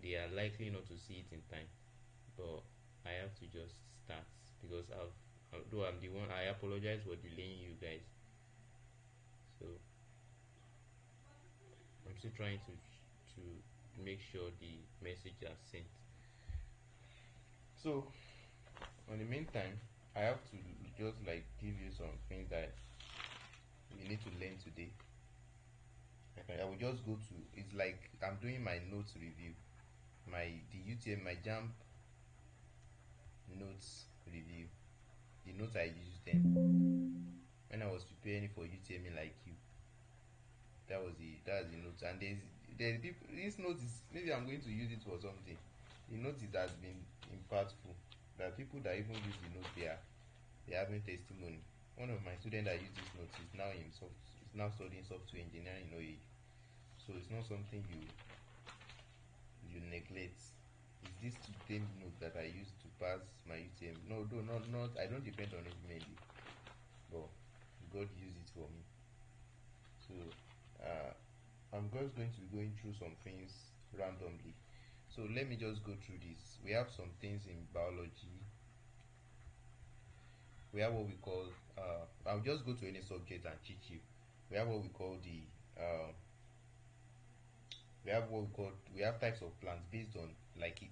they are likely not to see it in time. But I have to just start because though I'm the one, I apologize for delaying you guys. So I'm still trying to make sure the message are sent. So in the meantime, I have to just like give you some things that we need to learn today. I will just go to, it's like I'm doing my notes review, the UTM, my Jamb notes review, the notes I used then when I was preparing for UTM like you. That's the notes, and there's people. This note is, maybe I'm going to use it for something. The note has been impactful. There are people that even use the note there. They having testimony. One of my students that used this note is now studying software engineering in OAU. So it's not something you neglect. It's this same note that I use to pass my UTM. No, not I don't depend on it mainly, but God used it for me. So I'm just going to be going through some things randomly. So let me just go through this. We have some things in biology. We have what we call, I'll just go to any subject and teach you. We have what we call we have types of plants based on like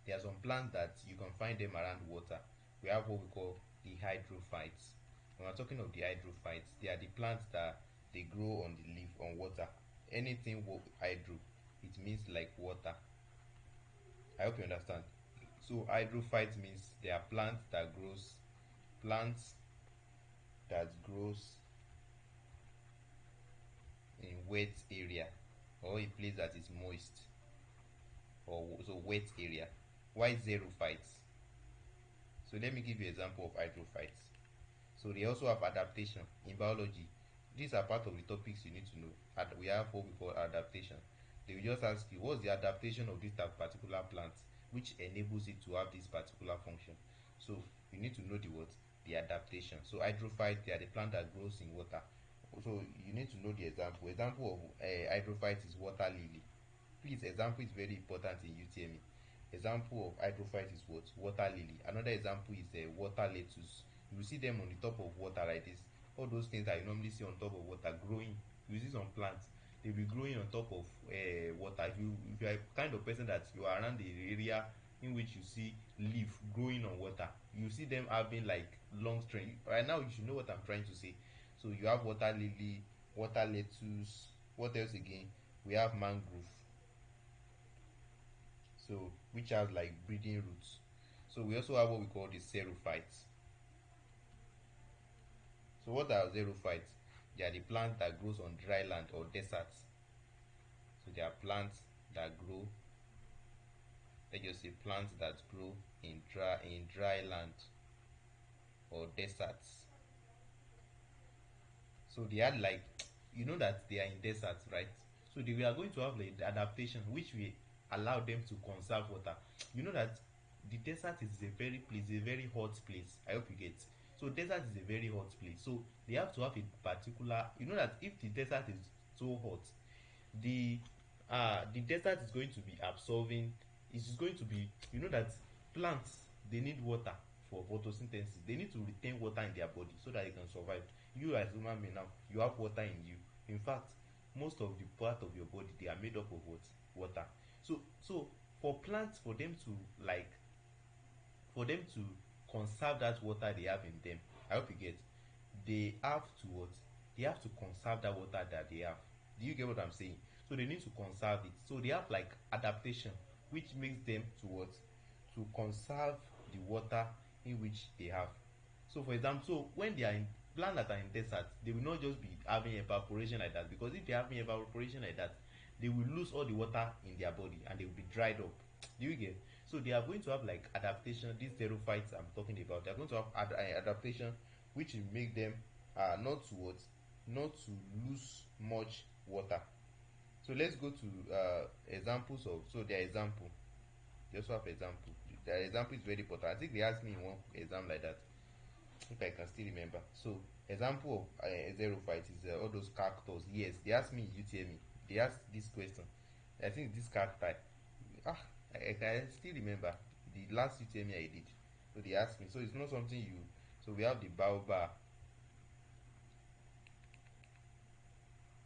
there are some plants that you can find them around water. We have what we call the hydrophytes. When we're talking of the hydrophytes, they are the plants that they grow on the leaf on water. Anything hydro, it means like water. I hope you understand. So hydrophytes means they are plants that grows in wet area or a place that is moist or so wet area. Why xerophytes? So let me give you an example of hydrophytes. So they also have adaptation in biology. These are part of the topics you need to know. We have what we call adaptation. They will just ask you what's the adaptation of this particular plant which enables it to have this particular function. So you need to know the adaptation. So hydrophyte, they are the plant that grows in water. So you need to know the example. Example of hydrophyte is water lily. Please, example is very important in UTME. Example of hydrophyte is what? Water lily. Another example is water lettuce. You will see them on the top of water like this. All those things that you normally see on top of water growing. You see some plants, they will be growing on top of water. If you are a kind of person that you are around the area in which you see leaf growing on water, you see them having like long string. Right now, you should know what I'm trying to say. So you have water lily, water lettuce. What else again? We have mangrove. So which has like breeding roots. So we also have what we call the xerophytes. So what are xerophytes? They are the plants that grows on dry land or deserts. So they are plants that grow, let's just say plants that grow in dry land or deserts. So they are like, you know that they are in deserts, right? So we are going to have like the adaptation which will allow them to conserve water. You know that the desert is a very hot place. I hope you get. So desert is a very hot place. So they have to have a particular, you know that if the desert is so hot, the the desert is going to be absorbing, it's going to be, you know that plants, they need water for photosynthesis. They need to retain water in their body so that they can survive. You as human being now, you have water in you. In fact, most of the part of your body, they are made up of what? Water. So for plants, for them to conserve that water they have in them, I hope you get, they have to what? They have to conserve that water that they have. Do you get what I'm saying? So they need to conserve it. So they have like adaptation, which makes them to what? To conserve the water in which they have. So for example, so when they are in plants that are in desert, they will not just be having evaporation like that, because if they are having evaporation like that, they will lose all the water in their body and they will be dried up. Do you get? So they are going to have like adaptation. These xerophytes I'm talking about, they are going to have adaptation, which will make them not to what? Not to lose much water. So let's go to examples of. So their example. They also have example. Their example is very important. I think they asked me in one exam like that, if I can still remember. So example of xerophytes is all those cactus. Yes, they asked me in UTME. They asked this question. I think this cacti. ah, I can still remember the last UTME I did. So they asked me. So it's not something you. So we have the baobab.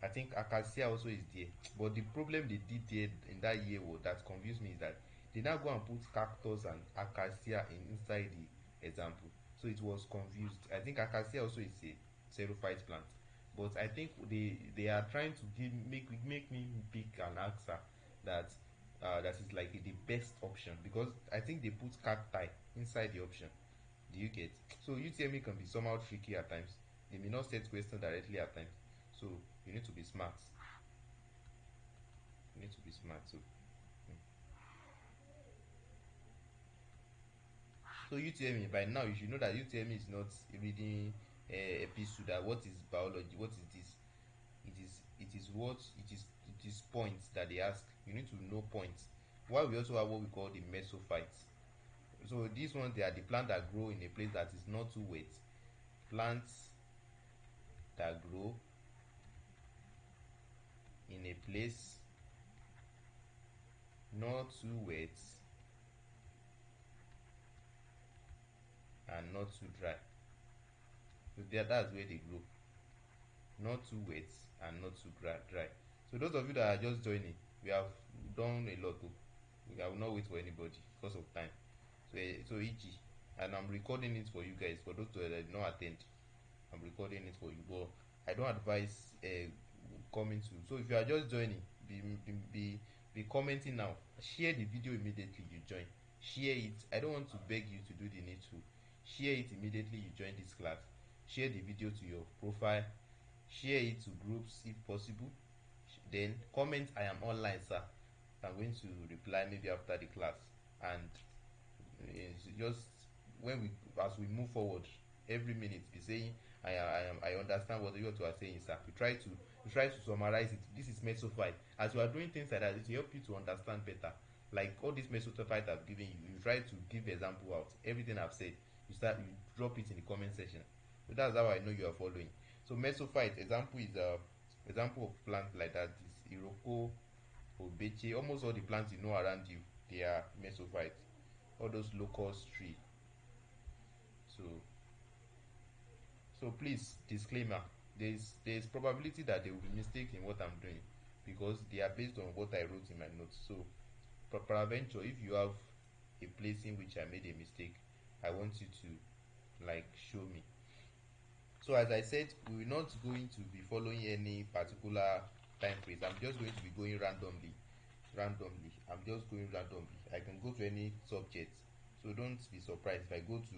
I think acacia also is there. But the problem they did there in that year that confused me is that they now go and put cactus and acacia inside the example. So it was confused. I think acacia also is a xerophyte plant. But I think they are trying to make me pick an answer that that is like the best option, because I think they put cacti inside the option. Do you get? So UTME can be somehow tricky at times. They may not set questions directly at times. So you need to be smart. You need to be smart. So UTME, by now you should know that UTME is not reading episode. That what is biology? What is this? It is points that they ask. You need to know points. While we also have what we call the mesophytes. So these ones, they are the plants that grow in a place that is not too wet. Plants that grow in a place not too wet and not too dry. So that's where they grow. Not too wet and not too dry. So those of you that are just joining, we have done a lot. We will not wait for anybody because of time. So EG, and I'm recording it for you guys. For those that did not attend, I'm recording it for you. But I don't advise coming to. So if you are just joining, be commenting now. Share the video immediately you join. Share it. I don't want to beg you to do the needful. Share it immediately you join this class. Share the video to your profile. Share it to groups if possible. Then comment, I am online, sir. I'm going to reply maybe after the class. And it's just when we as we move forward, every minute be saying I understand what you are saying, sir. You try to summarize it. This is mesophyte. As you are doing things like that, it will help you to understand better. Like all these mesophyte I've given you, you try to give example out. Everything I've said, you drop it in the comment section. So that's how I know you are following. So mesophyte example is example of plant like that is iroko, obeche. Almost all the plants you know around you, they are mesophytes. All those locust tree. So please, disclaimer, there is probability that there will be mistake in what I'm doing, because they are based on what I wrote in my notes. So peradventure, if you have a place in which I made a mistake, I want you to like show me. So as I said, we will not going to be following any particular time phrase. I'm just going to be going randomly. I'm just going randomly. I can go to any subject. So don't be surprised if I go to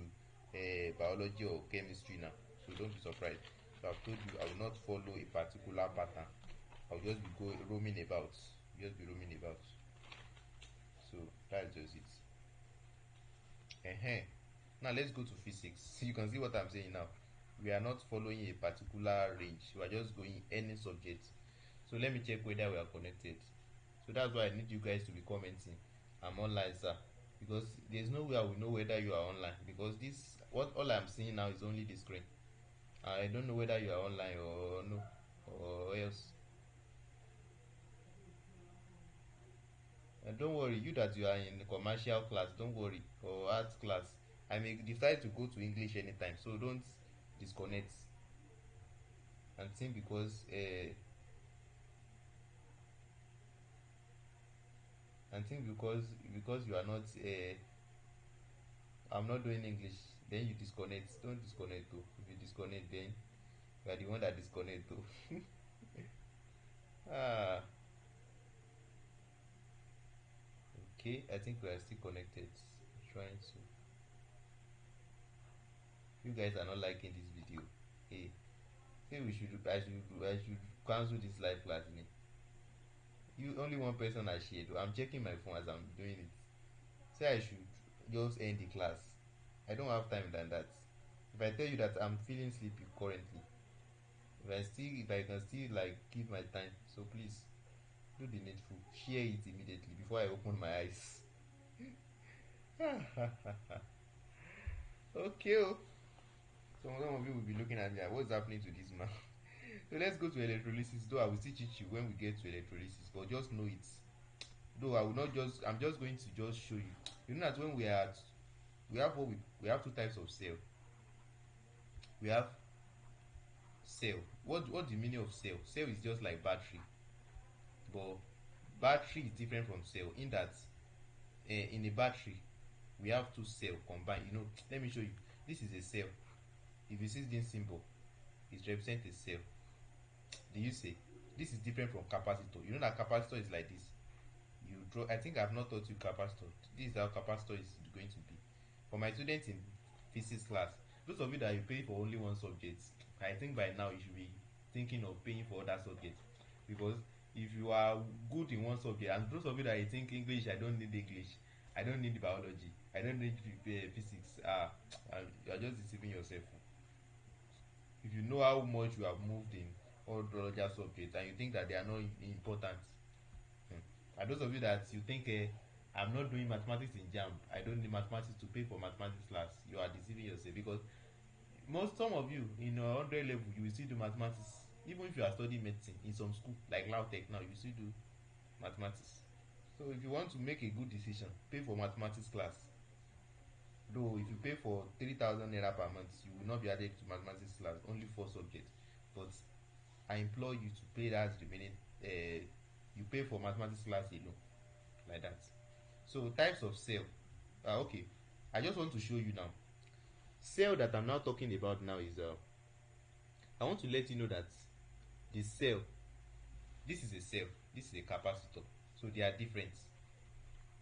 biology or chemistry now. So don't be surprised. So I've told you I will not follow a particular pattern. I'll just be roaming about. Just be roaming about. So that's just it. Now let's go to physics. You can see what I'm saying now. We are not following a particular range. We are just going any subject. So let me check whether we are connected. So that's why I need you guys to be commenting. I'm online, sir. Because there's no way I will know whether you are online. Because all I'm seeing now is only the screen. I don't know whether you are online or no, or else. And don't worry, you that you are in commercial class, don't worry, or arts class. I may decide to go to English anytime, so don't disconnect and think because you are not I'm not doing English, then you disconnect. Don't disconnect though. If you disconnect, then you are the one that disconnect though. ah, okay. I think we are still connected. Trying to. You guys are not liking this video. Hey, say we should. I should cancel this live class. You only one person I shared. I'm checking my phone as I'm doing it. Say I should just end the class. I don't have time than that. If I tell you that I'm feeling sleepy currently, if I can still like give my time, so please do the needful. Share it immediately before I open my eyes. Okay. Oh. Some of you will be looking at me like, what's happening to this man? So let's go to electrolysis. Though I will still teach you when we get to electrolysis, but just know it. Though I will not just, I'm just going to just show you. You know that when we are at, we have two types of cell. We have cell. What the meaning of cell? Cell is just like battery, but battery is different from cell in that in a battery we have two cell combined. You know, let me show you. This is a cell. If you see this symbol, it represents a cell. Do you see? This is different from capacitor. You know that capacitor is like this. You draw. I think I've not taught you capacitor. This is how capacitor is going to be. For my students in physics class, those of you that you pay for only one subject, I think by now you should be thinking of paying for other subjects, because if you are good in one subject, and those of you that you think English, I don't need English, I don't need biology, I don't need physics, you are just deceiving yourself. If you know how much you have moved in all the other subjects and you think that they are not important, and those of you that you think I'm not doing mathematics in Jamb, I don't need mathematics to pay for mathematics class, you are deceiving yourself, because some of you in 100 level you will still do mathematics. Even if you are studying medicine in some school like Lautech now, you still do mathematics. So if you want to make a good decision, pay for mathematics class. Though if you pay for 3,000 naira per month, you will not be added to mathematics class, only 4 subjects. But I implore you to pay that remaining. You pay for mathematics class alone, like that. So types of cell. Okay, I just want to show you now. Cell that I'm now talking about now is I want to let you know that the cell, this is a cell, this is a capacitor, so they are different.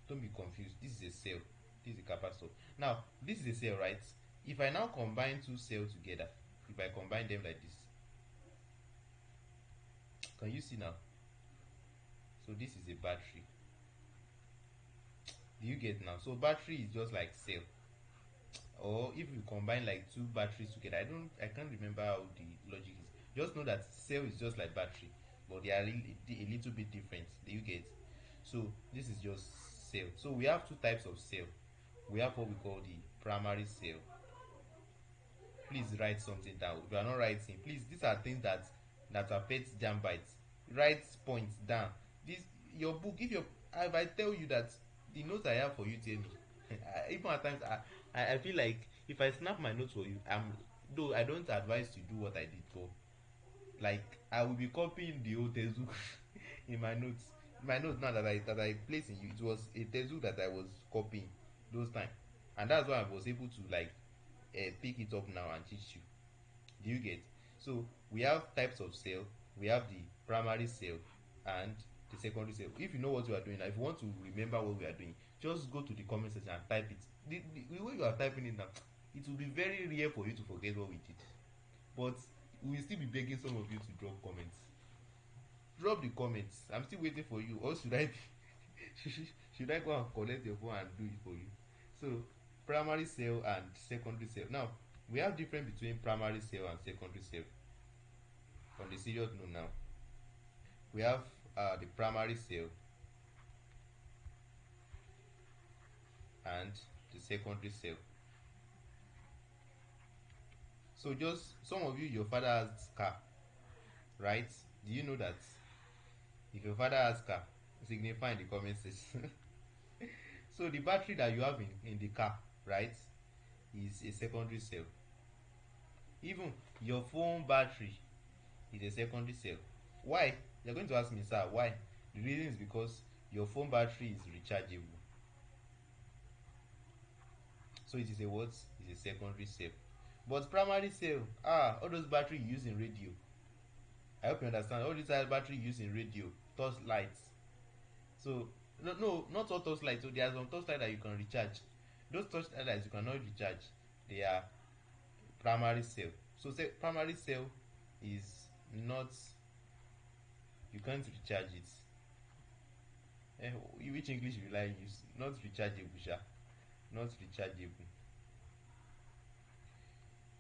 Don't be confused. This is a cell, this is a capacitor. Now this is a cell, right? If I now combine two cells together, if I combine them like this, can you see now? So this is a battery. Do you get now? So battery is just like cell. Or if you combine like two batteries together, I can't remember how the logic is. Just know that cell is just like battery, but they are a little bit different. Do you get? So this is just cell. So we have two types of cell. We have what we call the primary cell. Please write something down. If you are not writing, please, these are things that affect Jambites. Write points down. This your book. If I tell you that the notes I have for you, tell me. Even at times I feel like if I snap my notes for you, though I don't advise to do what I did, but like I will be copying the old textbook in my notes. My notes now that I place in you, it was a textbook that I was copying those times, and that's why I was able to like pick it up now and teach you. Do you get? So we have types of cell. We have the primary cell and the secondary cell. If you know what you are doing, if you want to remember what we are doing, just go to the comment section and type it. The way you are typing it now, it will be very rare for you to forget what we did. But we will still be begging some of you to drop comments. Drop the comments. I'm still waiting for you. Or should I should I go and collect your phone and do it for you? So primary cell and secondary cell. Now we have difference between primary cell and secondary cell. On the serious note now, we have the primary cell and the secondary cell. So just some of you, your father has car, right? Do you know that? If your father has car, signify in the comment section. So the battery that you have in the car, right, is a secondary cell. Even your phone battery is a secondary cell. Why? You're going to ask me, sir, why? The reason is because your phone battery is rechargeable. So it is a what? It's a secondary cell. But primary cell, all those battery you use in radio. I hope you understand. All these battery used in radio, torch lights. So no, not all torch lights. So there are some torch lights that you can recharge. Those torch lights you cannot recharge. They are primary cell. So say primary cell is not, you can't recharge it. Which English will I use? Not rechargeable, sha. Not rechargeable.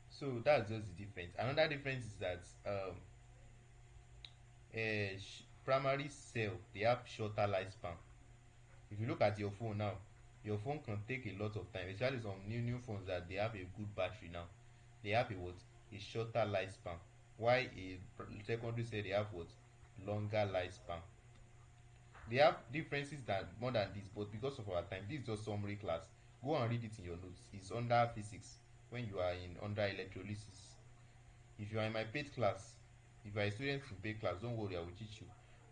So that's just the difference. Another difference is that primary cell, they have shorter lifespan. If you look at your phone now, your phone can take a lot of time, especially some new phones that they have a good battery now. They have a shorter lifespan. Why a secondary cell they have what? Longer lifespan. They have differences than more than this, but because of our time, this is just summary class. Go and read it in your notes. It's under physics when you are in under electrolysis. If you are in my paid class, if you are a student in paid class, don't worry, I will teach you.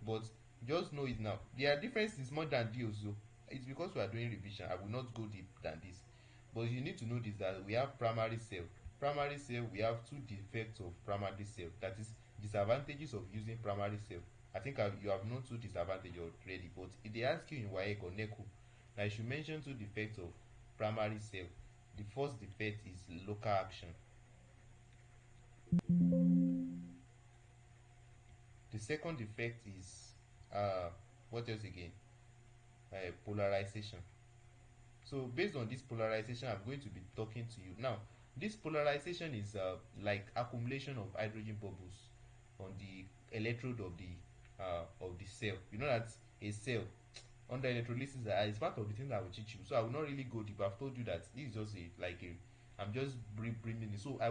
But just know it now. There are differences more than these. So it's because we are doing revision. I will not go deep than this. But you need to know this, that we have primary cell. Primary cell, we have two defects of primary cell. That is disadvantages of using primary cell. I think you have known two disadvantages already. But if they ask you in WAEC or NECO, now you should mention two defects of primary cell. The first defect is local action. The second defect is what else again? Polarization. So based on this polarization, I'm going to be talking to you now. This polarization is like accumulation of hydrogen bubbles on the electrode of the cell. You know that a cell under electrolysis is part of the thing that I will teach you. So I will not really go deep. I've told you that this is just I'm just bringing it. So I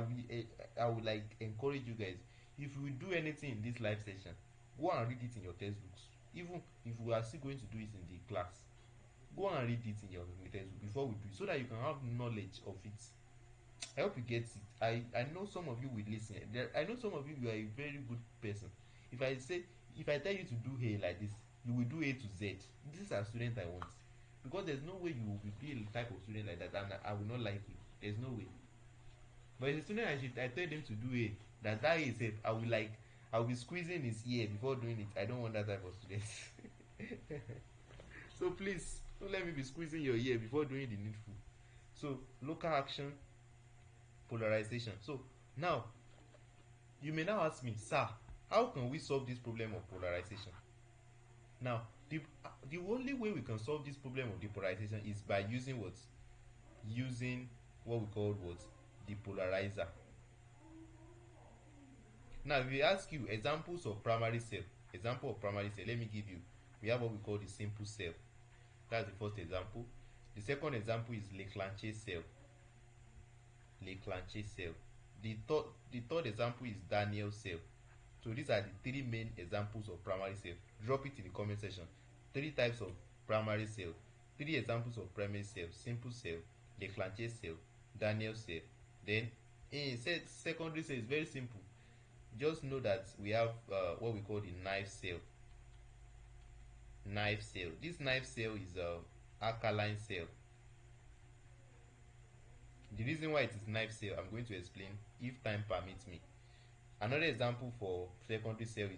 will like encourage you guys. If we do anything in this live session, go and read it in your textbooks. Even if we are still going to do it in the class, go and read it in your textbook before we do it, so that you can have knowledge of it. I hope you get it. I know some of you will listen. I know some of you are a very good person. If I tell you to do A like this, you will do A to Z. This is a student I want, because there's no way you will be a type of student like that and I will not like you. There's no way. But as a student, I tell them to do A. That A is safe. I will be squeezing his ear before doing it. I don't want that type of student. So please don't let me be squeezing your ear before doing the needful. So local action, polarization. So now you may now ask me, sir, how can we solve this problem of polarization? Now the only way we can solve this problem of depolarization is by using what? Using what we call what? Depolarizer. Now if we ask you examples of primary cell, let me give you. We have what we call the simple cell. That's the first example. The second example is Leclanché cell. Leclanché cell. The third example is Daniel cell. So these are the three main examples of primary cell. Drop it in the comment section. 3 types of primary cell. 3 examples of primary cell: simple cell, Leclanché cell, Daniel cell. Then in secondary cell is very simple. Just know that we have what we call the knife cell. Knife cell. This knife cell is a alkaline cell. The reason why it is knife cell, I'm going to explain if time permits me. Another example for secondary cell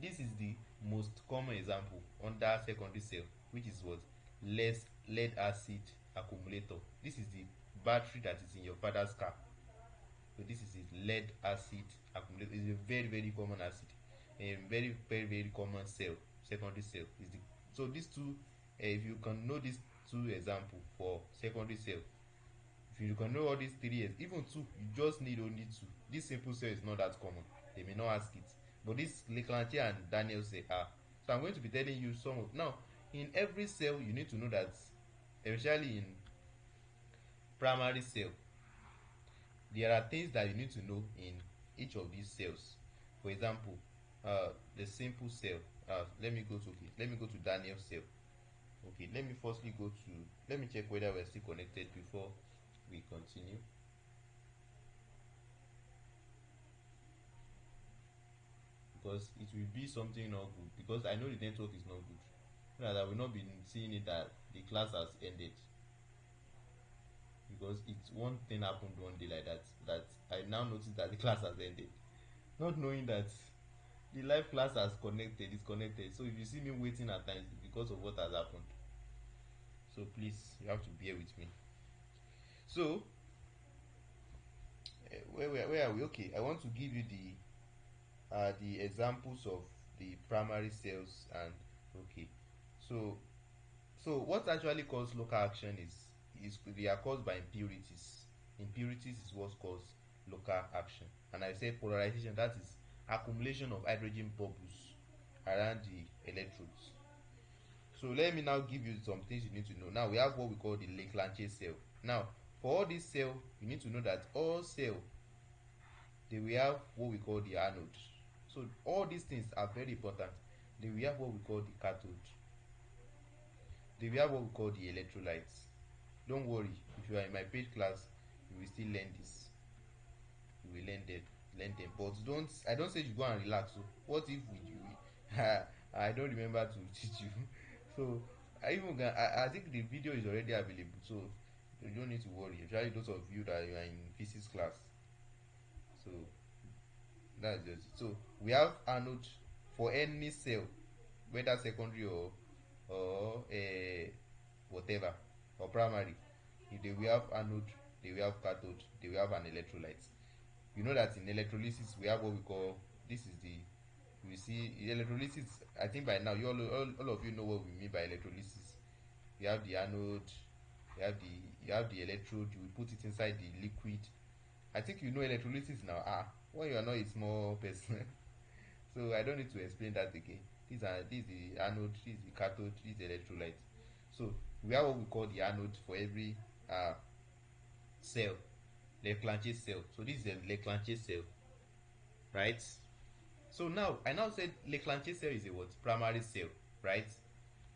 this is the most common example under secondary cell, which is what? Lead acid accumulator. This is the battery that is in your father's car. So this is a lead acid accumulator. It's a very, very common acid, a very, very, very common cell. Secondary cell is the so these two. If you can know these two examples for secondary cell, if you can know all these 3 years, even 2, you just need only 2. This simple cell is not that common. They may not ask it, but this Leclanché and Daniel say are. So I'm going to be telling you some of now. In every cell, you need to know that, especially in primary cell, there are things that you need to know in each of these cells. For example, the simple cell. Let me go to Daniel cell. Okay, let me check whether we're still connected before we continue. Because it will be something not good, because I know the network is not good, so that I will not be seeing it that the class has ended, because it's one thing happened one day like that I now noticed that the class has ended, not knowing that the live class has connected is connected. So if you see me waiting at times, it's because of what has happened. So please, you have to bear with me. So where are we? Okay, I want to give you the examples of the primary cells. And okay, so what actually causes local action is they are caused by impurities. Impurities is what causes local action. And I said polarization, that is accumulation of hydrogen bubbles around the electrodes. So let me now give you some things you need to know. Now we have what we call the Leclanché cell. Now for all these cells, you need to know that all cells, they will have what we call the anode. So all these things are very important. Then we have what we call the cathode. Then we have what we call the electrolytes. Don't worry, if you are in my paid class, you will still learn this. You will learn them. But I don't say you go and relax. So what if I don't remember to teach you? So I think the video is already available. So you don't need to worry. Especially those of you that you are in physics class. So that's just it. So we have anode for any cell, whether secondary or whatever, or primary. If they will have anode, they will have cathode, they will have an electrolyte. You know that in electrolysis we have what we call, this is the, we see electrolysis. I think by now all of you know what we mean by electrolysis. You have the anode, you have the electrode, you will put it inside the liquid. I think you know electrolysis now. When you are not a small person. So I don't need to explain that again. This is the anode, this is the cathode, this is the electrolyte. So we have what we call the anode for every cell, Leclanché cell. So this is the Leclanché cell, right? So now I now said Leclanché cell is a what? Primary cell, right?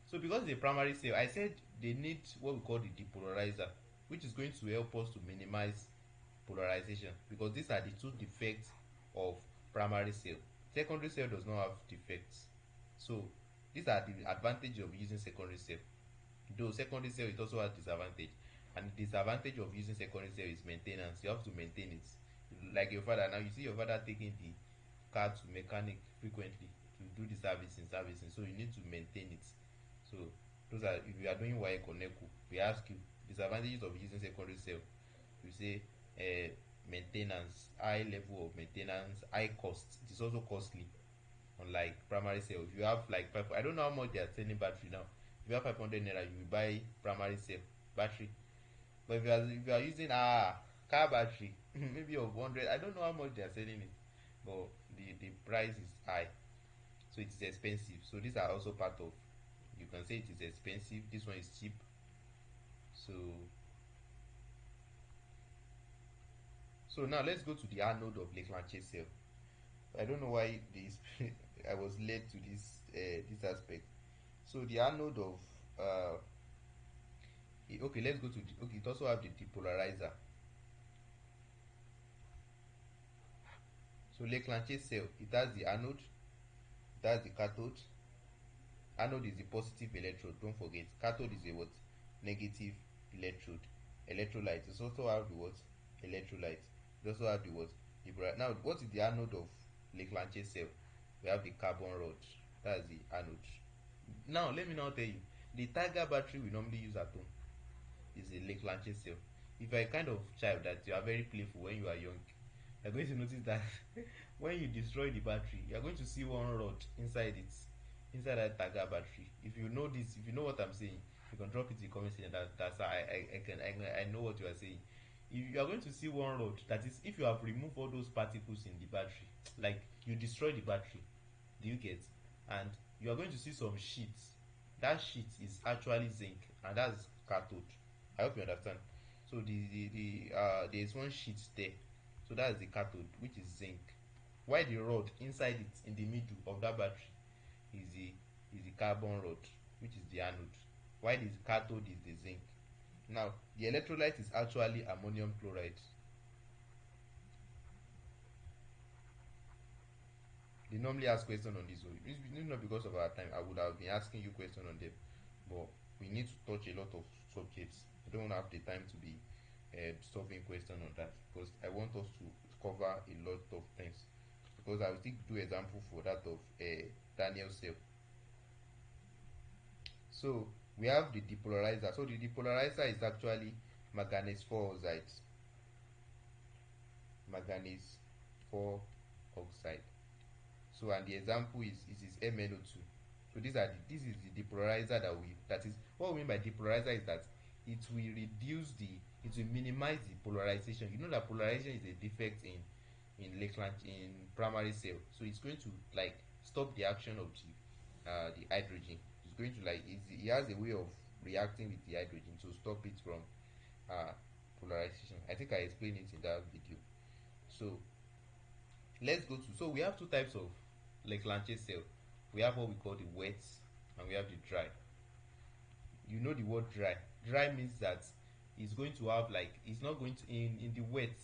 So because it's a primary cell, I said they need what we call the depolarizer, which is going to help us to minimize polarization, because these are the two defects of primary cell. Secondary cell does not have defects. So these are the advantage of using secondary cell. Though secondary cell, it also has disadvantage, and the disadvantage of using secondary cell is maintenance. You have to maintain it. Like your father, now you see your father taking the car to mechanic frequently to do the servicing, so you need to maintain it. So those are, if you are doing wire connect, we ask you disadvantages of using secondary cell. You say maintenance, high level of maintenance, high cost. It is also costly, unlike primary cell. If you have like I don't know how much they are selling battery now. If you have 500 naira, you will buy primary cell battery. But if you are using car battery, maybe of 100, I don't know how much they are selling it, but the price is high, so it is expensive. So these are also part of, you can say it is expensive. This one is cheap. So now let's go to the anode of Leclanché cell. I don't know why this I was led to this aspect. So the anode of okay, let's go to okay. It also have the depolarizer. So Leclanché cell, it has the anode, it has the cathode. Anode is the positive electrode, don't forget. Cathode is a what? Negative electrode. Electrolyte. It also have the what? Electrolyte. It also have the what? Now, what is the anode of Leclanché cell? We have the carbon rod. That's the anode. Now, let me now tell you. The Tiger battery we normally use at home is a Leclanché cell. If you are a kind of child that you are very playful when you are young, you are going to notice that when you destroy the battery, you are going to see one rod inside that Tiger battery. If you know this, if you know what I'm saying, you can drop it in the comment section. That's how I know what you are saying. If you are going to see one rod, that is, if you have removed all those particles in the battery, like you destroy the battery, do you get? And you are going to see some sheets. That sheet is actually zinc, and that's cathode. I hope you understand. So there is one sheet there. So that's the cathode, which is zinc. Why the rod inside it, in the middle of that battery, is the carbon rod, which is the anode. Why the cathode is the zinc. Now the electrolyte is actually ammonium chloride. They normally ask questions on this, so it's not because of our time. I would have been asking you questions on them, but we need to touch a lot of subjects. I don't have the time to be solving questions on that, because I want us to cover a lot of things. Because I will still do example for that of Daniel cell. So we have the depolarizer. So the depolarizer is actually manganese 4 oxide. Manganese 4 oxide. So and the example is MnO2. So this is the depolarizer that is what we mean by depolarizer is that it will minimize the polarization. You know that polarization is a defect in primary cell. So it's going to like stop the action of the hydrogen. It's going to it has a way of reacting with the hydrogen to stop it from uh, polarization. I think I explained it in that video. So let's go to, so we have two types of Leclanché cell. We have what we call the wet and we have the dry. You know the word dry. Dry means that it's going to have like, it's not going to, in the wet,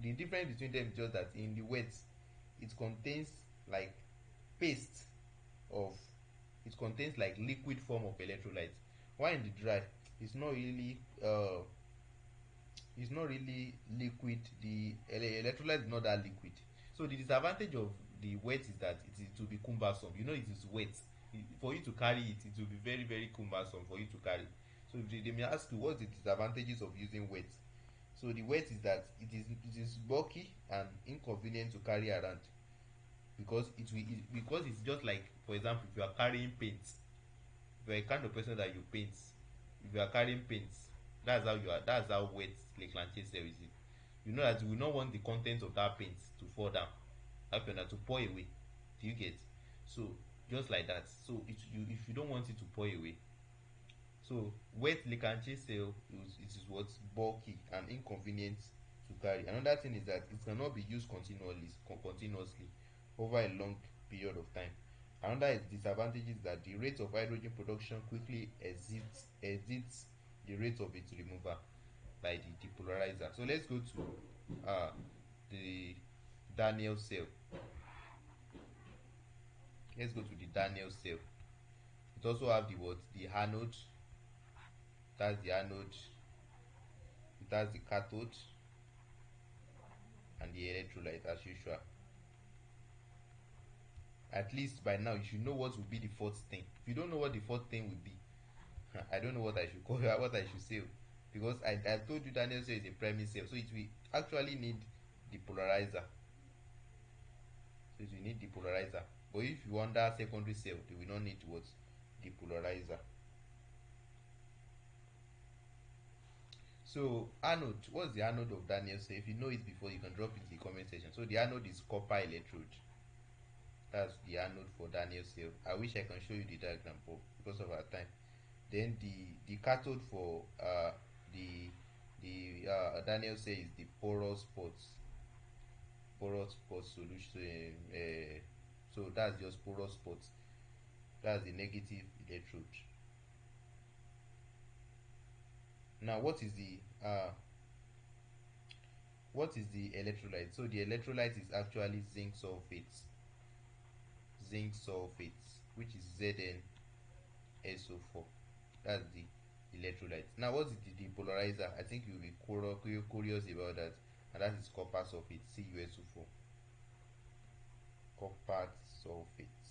the difference between them is just that in the wet it contains like paste of, it contains like liquid form of electrolytes, while in the dry it's not really it's not really liquid. The electrolyte is not that liquid. So the disadvantage of the wet is that it will be cumbersome. You know, it is wet. For you to carry it, it will be very very cumbersome for you to carry. So they may ask you what's the disadvantages of using wet. So the wet is that it is bulky and inconvenient to carry around, because because it's just like, for example, if you are carrying paint, if you are a kind of person that you paint, if you are carrying paint, that's how you are. That's how wet Lake Lanchester is. You know that you will not want the content of that paint to fall down, after that to pour away. Do you get? So just like that. So if you don't want it to pour away, so wet Lekanche cell is what's bulky and inconvenient to carry. Another thing is that it cannot be used continuously over a long period of time. Another disadvantage is that the rate of hydrogen production quickly exceeds the rate of its removal by the depolarizer. So let's go to the Daniel cell. Let's go to the Daniel cell. It also have the anode. That's the anode. It has the cathode and the electrolyte as usual. At least by now you should know what will be the fourth thing. If you don't know what the fourth thing will be, I don't know what I should call it, what I should say, because I told you Daniel cell is a primary cell, so it will actually need the polarizer. So it will need the polarizer. But if you want that secondary cell, they will not need what? The polarizer. So anode, what's the anode of Daniel cell? If you know it before, you can drop it in the comment section. So the anode is copper electrode. That's the anode for Daniel cell. I wish I can show you the diagram, but because of our time. Then the cathode for the Daniel cell is the porous pot solution. So that's just porous pot. That's the negative electrode. Now what is the electrolyte? So the electrolyte is actually zinc sulfate. Zinc sulfate, which is ZnSO4. That's the electrolyte. Now what is the depolarizer? I think you'll be curious about that, and that is copper sulfate, CuSO4. Copper sulfate.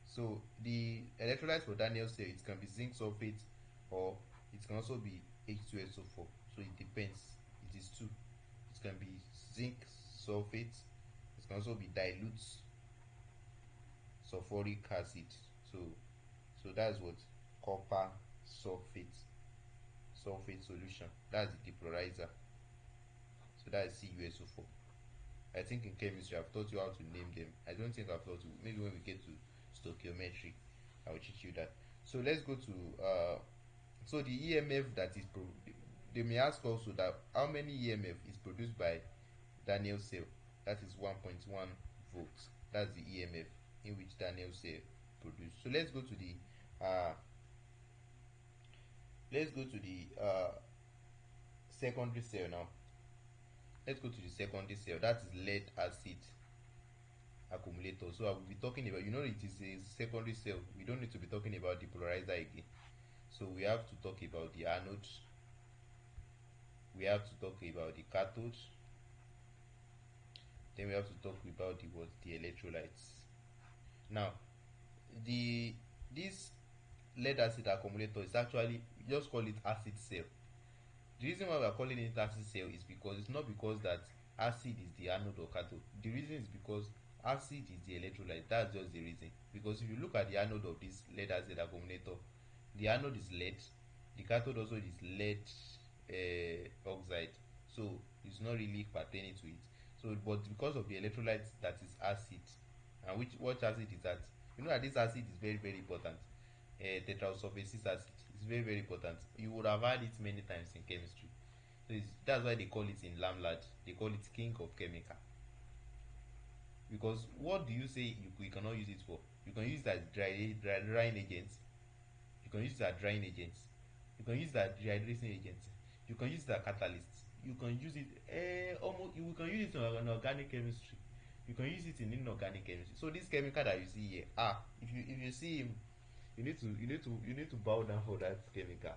So the electrolyte for Daniel cell, it can be zinc sulfate or it can also be H2SO4. So it depends. It is two. It can be zinc sulfate. It can also be dilute sulfuric acid. So that's what copper sulfate solution. That's the depolarizer. So that is CuSO4. I think in chemistry I've taught you how to name them. I don't think I've taught you. Maybe when we get to stoichiometry, I will teach you that. So let's go to so the EMF that is they may ask also that how many EMF is produced by Daniel cell. That is 1.1 volts. That's the EMF in which Daniel cell produced. So let's go to the secondary cell now. Let's go to the secondary cell. That is lead acid accumulator. So I will be talking about, it is a secondary cell. We don't need to be talking about the polarizer again. So we have to talk about the anode. We have to talk about the cathode. Then we have to talk about the electrolytes. Now, this lead acid accumulator is actually, just call it acid cell. The reason why we are calling it acid cell is because it's not because that acid is the anode or cathode. The reason is because acid is the electrolyte. That's just the reason. Because if you look at the anode of this lead acid accumulator, the anode is lead, the cathode also is lead oxide. So it's not really pertaining to it. So, but because of the electrolyte that is acid, and what acid is that? You know that this acid is very very important. Tetrasulfacic acid is very very important. You would have heard it many times in chemistry. So that's why they call it in Lamlad. They call it king of chemical. Because what do you say you cannot use it for? You can use it as drying agent. You can use it as drying agent. You can use it as dehydrating agent. You can use it as catalyst. You can use it almost. You can use it in organic chemistry. You can use it in inorganic chemistry. So this chemical that you see here, if you see him, you need to bow down for that chemical.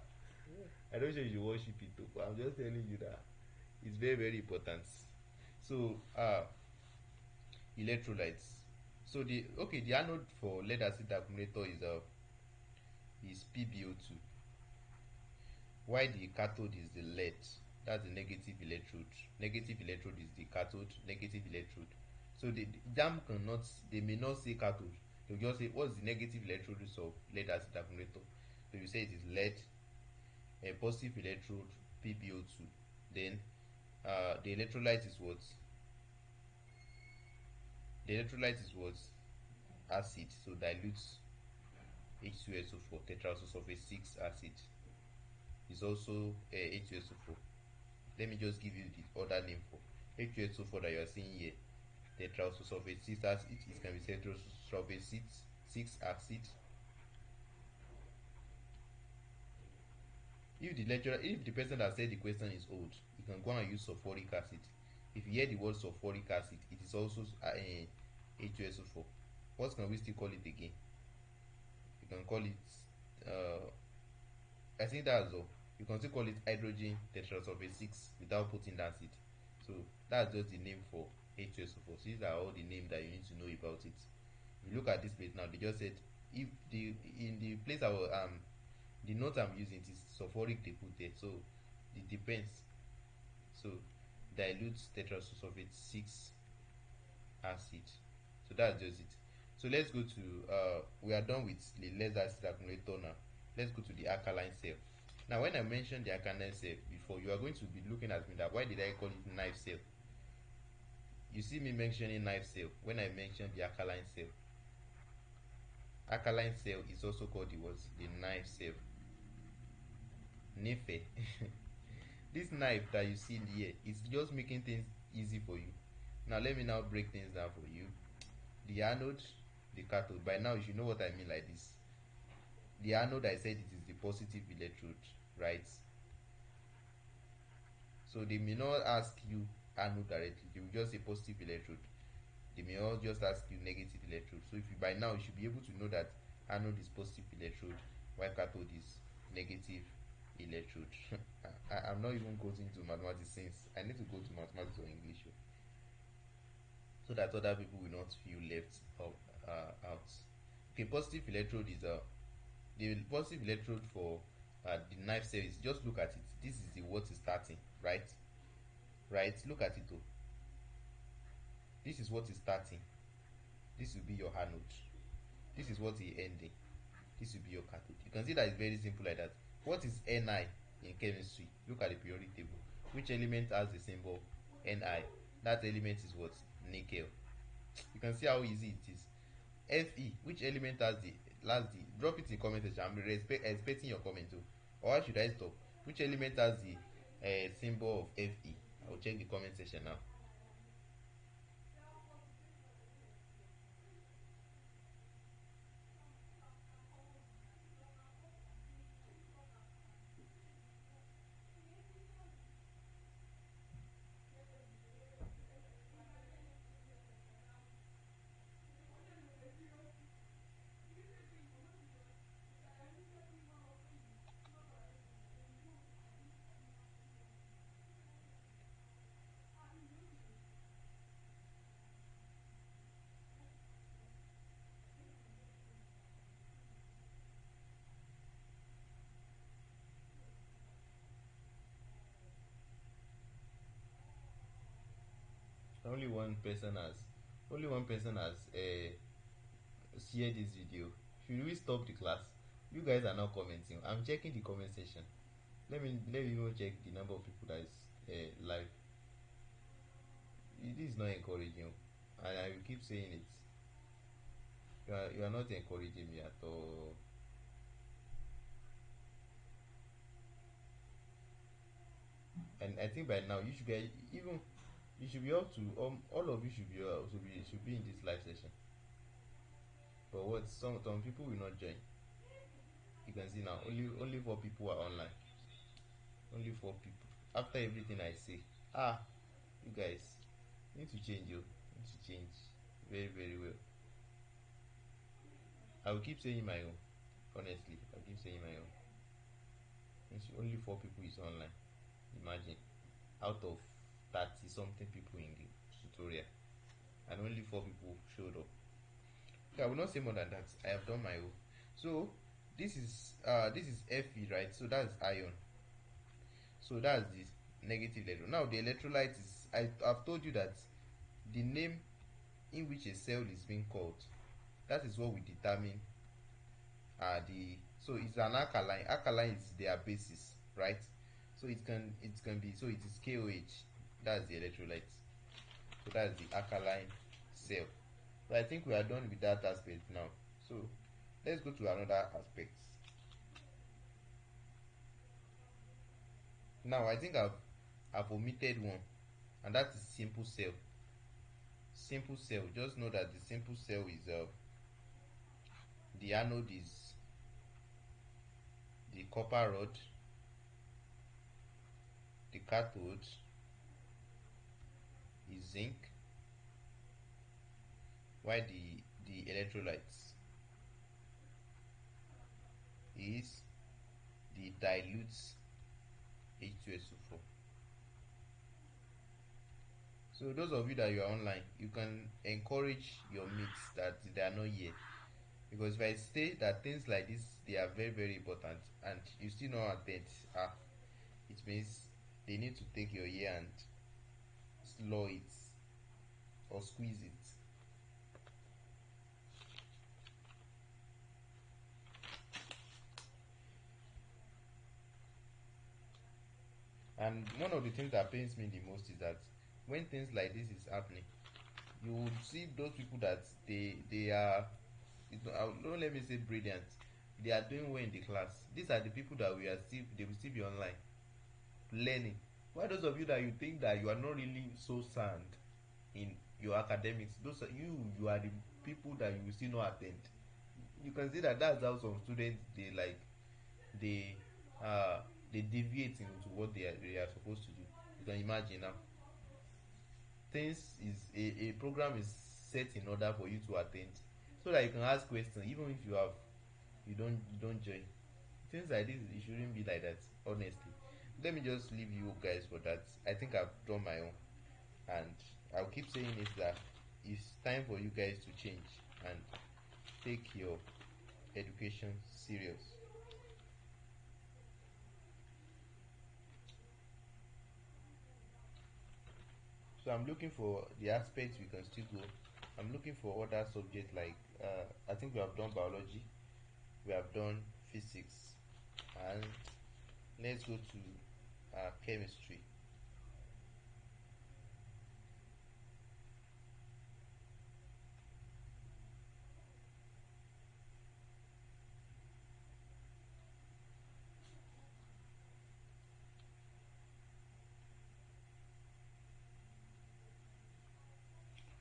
I don't know if you worship it too, but I'm just telling you that it's very very important. So electrolytes. So the anode for lead acid accumulator is PbO2, while the cathode is the lead. That's the negative electrode. Negative electrode is the cathode, negative electrode. So the Jamb cannot, they may not say cathode. They'll just say what's the negative electrode of lead acid accumulator. So you say it is lead, a positive electrode PbO2. Then the electrolyte is what? The electrolyte is what? Acid. So dilutes H2SO4, tetraoxosulfate 6 acid is also H2SO4. Let me just give you the other name for H2SO4 that you are seeing here. Tetraoxosulfate 6 acid, it can be tetraoxosulfate 6 acid. If the person that said the question is old, you can go and use sulfuric acid. If you hear the word sulfuric acid, it is also H2SO4. What can we still call it again? You can call it I think that's all. You can still call it hydrogen tetrasulfate 6 without putting acid. So that's just the name for H2SO4. So these are all the names that you need to know about it. If you look at this place now, they just said if in the place I was the note I'm using is sulfuric they put there, so it depends. So dilutes tetrasulfate 6 acid. So that's just it. So let's go to we are done with the lead acid accumulator now. Let's go to the alkaline cell. Now when I mentioned the alkaline cell before, you are going to be looking at me that why did I call it knife cell? You see me mentioning knife cell when I mentioned the alkaline cell. Alkaline cell is also called the knife cell. Knife. This knife that you see here is just making things easy for you. Now let me now break things down for you. The anode, the cathode. By now you should know what I mean like this. The anode, I said it is the positive electrode, right? So they may not ask you anode directly, they will just say positive electrode. They may not just ask you negative electrode. So if you by now you should be able to know that anode is positive electrode while cathode is negative electrode. I'm not even going to mathematics since I need to go to mathematics or English so that other people will not feel left out. Okay, positive electrode is the positive electrode for the knife cell is, just look at it. This is the what is starting, right? Right, look at it though. This is what is starting. This will be your anode. This is what is ending. This will be your cathode. You can see that it's very simple like that. What is Ni in chemistry? Look at the periodic table. Which element has the symbol Ni? That element is what? Nickel. You can see how easy it is. Fe, which element has the last D? Drop it in comment section. I'm expecting your comment too. Or should I stop? Which element has the symbol of Fe? I'll check the comment section now. Only one person has shared this video. Should we stop the class? You guys are not commenting. I'm checking the comment section. Let me even check the number of people that is live. It is not encouraging, and I will keep saying it. You are not encouraging me at all. And I think by now you should be even you should be up to all of you should be in this live session. But what some people will not join. You can see now only 4 people are online. Only 4 people. After everything I say, you guys need to change. You need to change very very well. I will keep saying my own. Honestly, I'll keep saying my own. Only 4 people is online. Imagine, out of 30 something people in the tutorial, and only 4 people showed up. Okay, I will not say more than that. I have done my own. So this is Fe, right? So that's ion. So that's the negative electron. Now the electrolyte is, I've told you that the name in which a cell is being called, that is what we determine the so it's an alkaline. Alkaline is their basis, right? So it can be, so it is KOH. That's the electrolyte. So that's the alkaline cell. So I think we are done with that aspect now. So let's go to another aspect. Now I think I've omitted one, and that is simple cell. Simple cell. Just know that the simple cell is the anode is the copper rod, the cathode is zinc, while the electrolytes is the dilute H2SO4. So those of you that you are online, you can encourage your mates that they are not here, because if I say that things like this they are very very important and you still not attend, it means they need to take your ear and slow it or squeeze it. And one of the things that pains me the most is that when things like this is happening, you would see those people that they are, don't let me say brilliant, they are doing well in the class. These are the people that they will still be online learning. Why those of you that you think that you are not really so sound in your academics, those are you are the people that you will still not attend. You can see that that's how some students they uh they deviate into what they are supposed to do. You can imagine now, things is a program is set in order for you to attend, so that you can ask questions even if you don't join. Things like this, it shouldn't be like that, honestly. Let me just leave you guys for that. I think I've done my own, and I'll keep saying it that it's time for you guys to change and take your education serious. So I'm looking for the aspects we can still go. I'm looking for other subjects like I think we have done biology, we have done physics, and let's go to chemistry.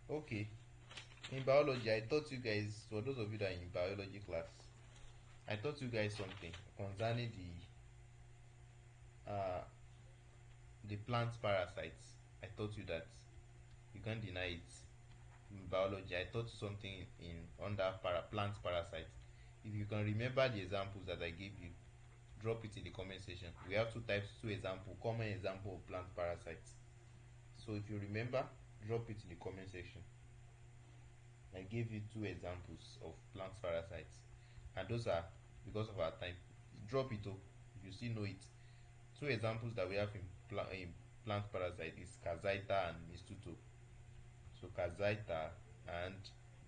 Okay, in biology, I taught you guys, for those of you that are in biology class, I taught you guys something concerning the plant parasites. I taught you that you can't deny it. In biology, I taught you something in under plant parasites. If you can remember the examples that I gave you, drop it in the comment section. We have two example, common example of plant parasites. So if you remember, drop it in the comment section. I gave you two examples of plant parasites, and those are, because of our time. Drop it up if you still know it. Two examples that we have in plant parasite is Kazaita and Mistuto. So Kazaita and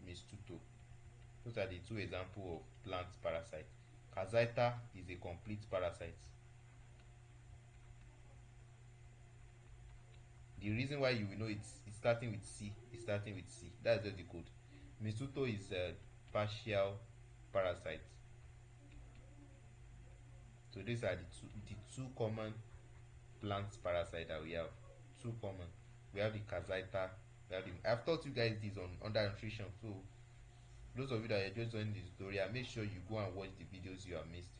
Mistuto. Those are the two examples of plant parasite. Kazaita is a complete parasite. The reason why you will know it's starting with C. It's starting with C. That's just the code. Mistuto is a partial parasite. So these are the two common plant parasite that we have. Two common. We have the Kazaita. I've taught you guys this on under nutrition. So Those of you that are just joining the tutorial, make sure you go and watch the videos you have missed,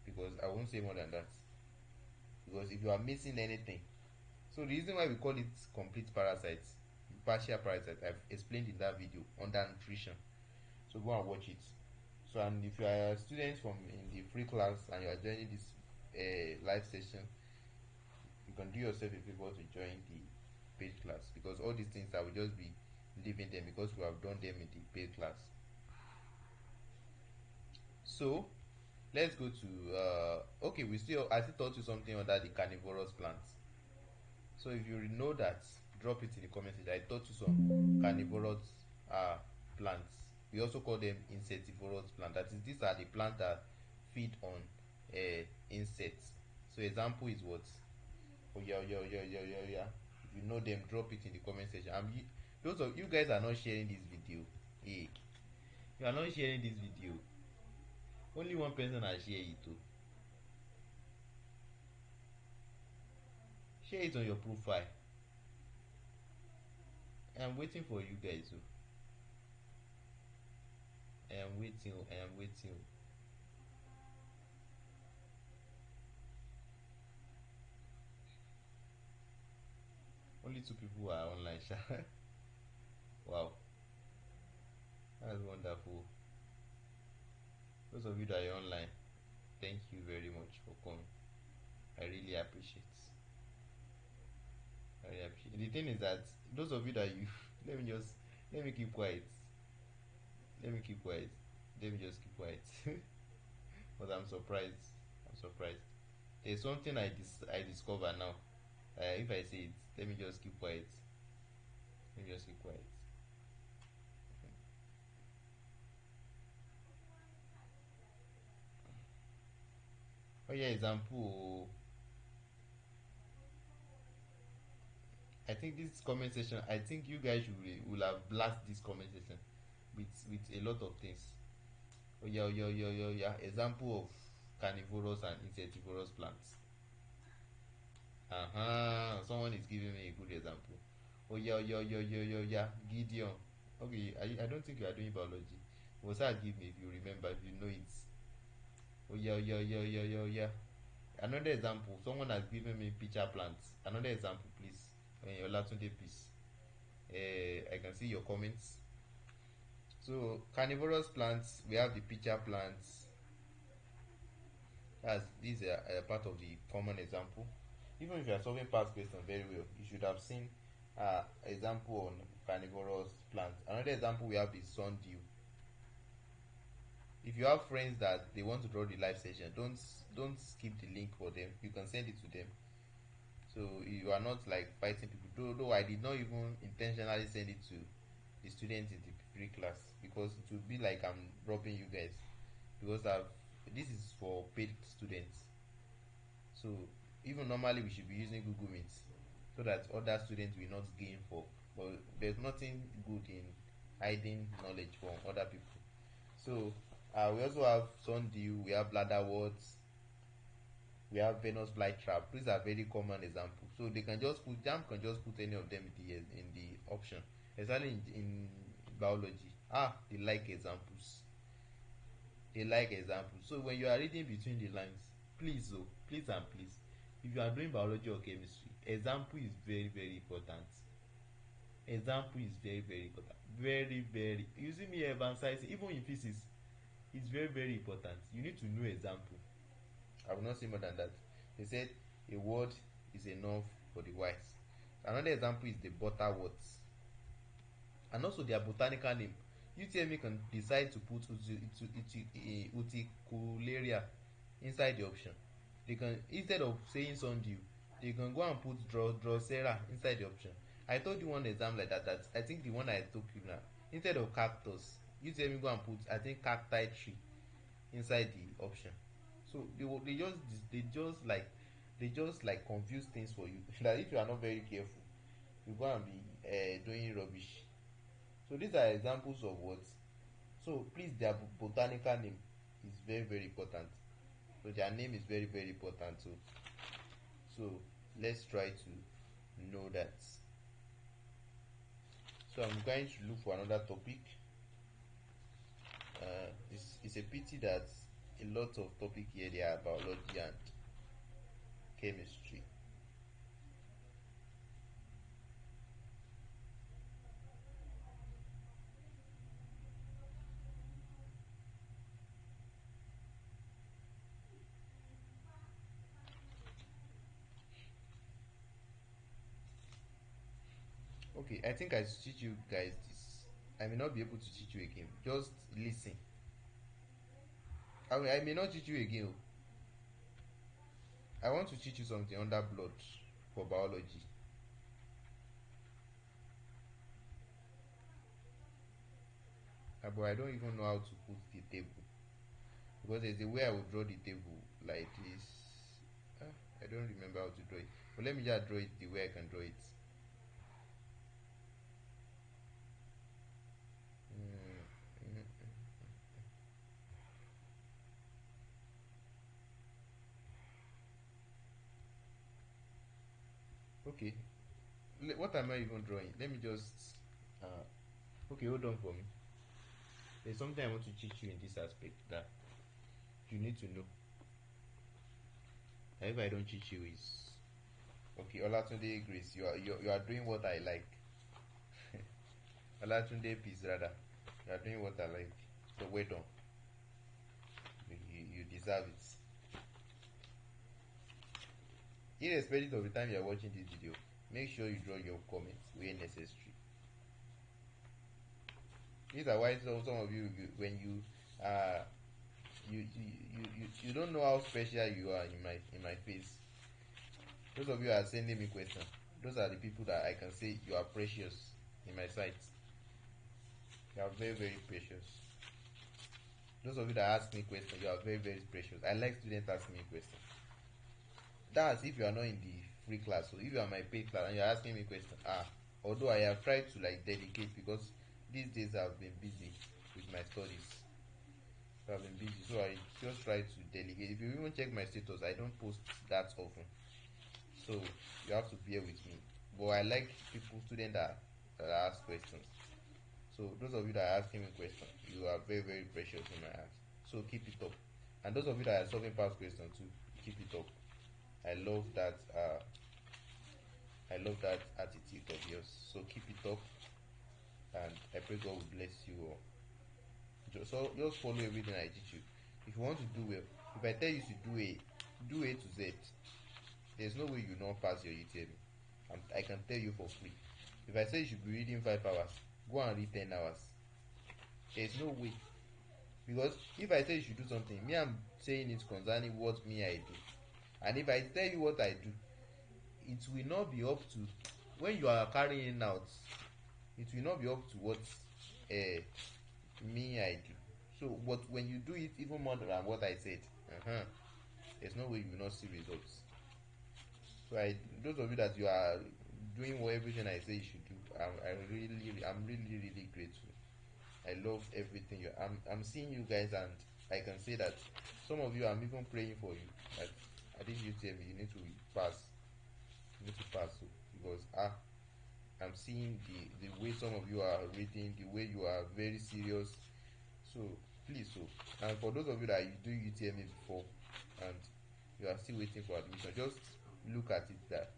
because I won't say more than that. Because if you are missing anything, so the reason why we call it complete parasites, partial parasites, I've explained in that video under nutrition. So go and watch it. So, and if you are a student from in the free class and you are joining this live session, you can do yourself a favor to join the paid class, because all these things I will just be leaving them because we have done them in the paid class. So let's go to okay, I still taught you something under the carnivorous plants. So if you know that, drop it in the comment section. I taught you some carnivorous plants. We also call them insectivorous plants. That is, these are the plants that feed on insects. So example is what? Oh yeah, yeah, yeah, yeah, yeah, yeah. If you know them, drop it in the comment section. Those of you guys are not sharing this video. Hey, you are not sharing this video. Only one person has shared it too. Share it on your profile. I'm waiting for you guys. I am waiting. I am waiting. Only two people are online. Wow, that's wonderful. Those of you that are online, thank you very much for coming. I really appreciate. I really appreciate. The thing is that those of you that you let me keep quiet. Let me keep quiet. Let me just keep quiet. But I'm surprised. I'm surprised. There's something I discover now. If I say it, let me just keep quiet. Let me just keep quiet. Oh yeah, example. I think this comment section. I think you guys will have blast this comment section with a lot of things. Oh yeah, oh yeah, oh yeah, oh yeah, oh yeah. Example of carnivorous and insectivorous plants. Someone is giving me a good example. Oh yeah, oh yeah, oh yeah, oh yeah, oh yeah. Gideon. Okay, I don't think you are doing biology. Was that give me if you remember, if you know it. Oh yeah, oh yeah, oh yeah, oh yeah, oh yeah, oh yeah. Another example. Someone has given me pitcher plants. Another example, please. Your Latunde, please. I can see your comments. So carnivorous plants, we have the pitcher plants. As these are part of the common example. Even if you are solving past question very well, you should have seen example on carnivorous plants. Another example we have is sundew. If you have friends that they want to draw the live session, don't skip the link for them. You can send it to them. So you are not like fighting people. Though I did not even intentionally send it to the students in the free class, because it would be like I'm robbing you guys. Because this is for paid students. So even normally we should be using Google Meet so that other students will not gain for. But there's nothing good in hiding knowledge from other people. So we also have sundew, we have bladderworts, we have Venus flytrap. These are very common examples. So they can just put Jamb can just put any of them in the option, especially in biology. They like examples. They like examples. So when you are reading between the lines, please, please and please, if you are doing biology or chemistry, example is very very important. Example is very very important. Very very. You see me emphasizing even in physics, it's very very important. You need to know example. I will not say more than that. They said a word is enough for the wise. Another example is the butterworts, and also their botanical name. UTME can decide to put uticularia inside the option. They can, instead of saying sundew, they can go and put drosera inside the option. I told you one exam like that. I think the one I took you now. Instead of cactus, UTME go and put, I think, cacti tree inside the option. So they just like confuse things for you. That if you are not very careful, you go and be doing rubbish. So these are examples of words. So please, their botanical name is very very important. So their name is very very important too. So let's try to know that. So I'm going to look for another topic. It's a pity that a lot of topic here they are biology and chemistry. Okay, I think I should teach you guys this. I may not be able to teach you again. Just listen. I may not teach you again. I want to teach you something under blood for biology. But I don't even know how to put the table because there's a way I would draw the table like this. Ah, I don't remember how to draw it. But let me just draw it the way I can draw it. Mm, mm. Okay, what am I even drawing? Let me just. Uh, okay, hold on for me. There's something I want to teach you in this aspect that you need to know. If I don't teach you is okay. Olatunde Grace, you are doing what I like. Olatunde Peace rather, you are doing what I like. So well done. You deserve it. Irrespective of the time you are watching this video, make sure you draw your comments where necessary. These are why some of when you uh you don't know how special you are in my face. Those of you are sending me questions. Those are the people that I can say you are precious in my sight. You are very very precious. Those of you that ask me questions, you are very very precious. I like students asking me questions. That's if you are not in the free class. So if you are my paid class and you're asking me questions, although I have tried to like dedicate because these days I've been busy with my studies. So I've been busy, so I just try to delegate. If you even check my status, I don't post that often. So you have to bear with me. But I like people, students that ask questions. So those of you that are asking me questions, you are very, very precious in my heart. So keep it up. And those of you that are solving past questions too, keep it up. I love that. I love that attitude of yours. So keep it up, and I pray God will bless you all. So just follow everything I teach you. If you want to do well, if I tell you to do A to Z, there's no way you not pass your UTME. I can tell you for free. If I say you should be reading 5 hours, go and read 10 hours. There's no way. Because if I say you should do something, me I'm saying it concerning what me I do. And if I tell you what I do, it will not be up to when you are carrying out, it will not be up to what uh, me I do. So but when you do it even more than what I said, there's no way you will not see results. So those of you that you are doing what everything I say you should do, I'm really really grateful. I love everything I'm seeing you guys, and I can say that some of you I'm even praying for you. That I think you tell me you need to pass. You need to pass, so, because I'm seeing the way some of you are reading, the way you are very serious. So please, so and for those of you that you do UTME before and you are still waiting for admission, just look at it that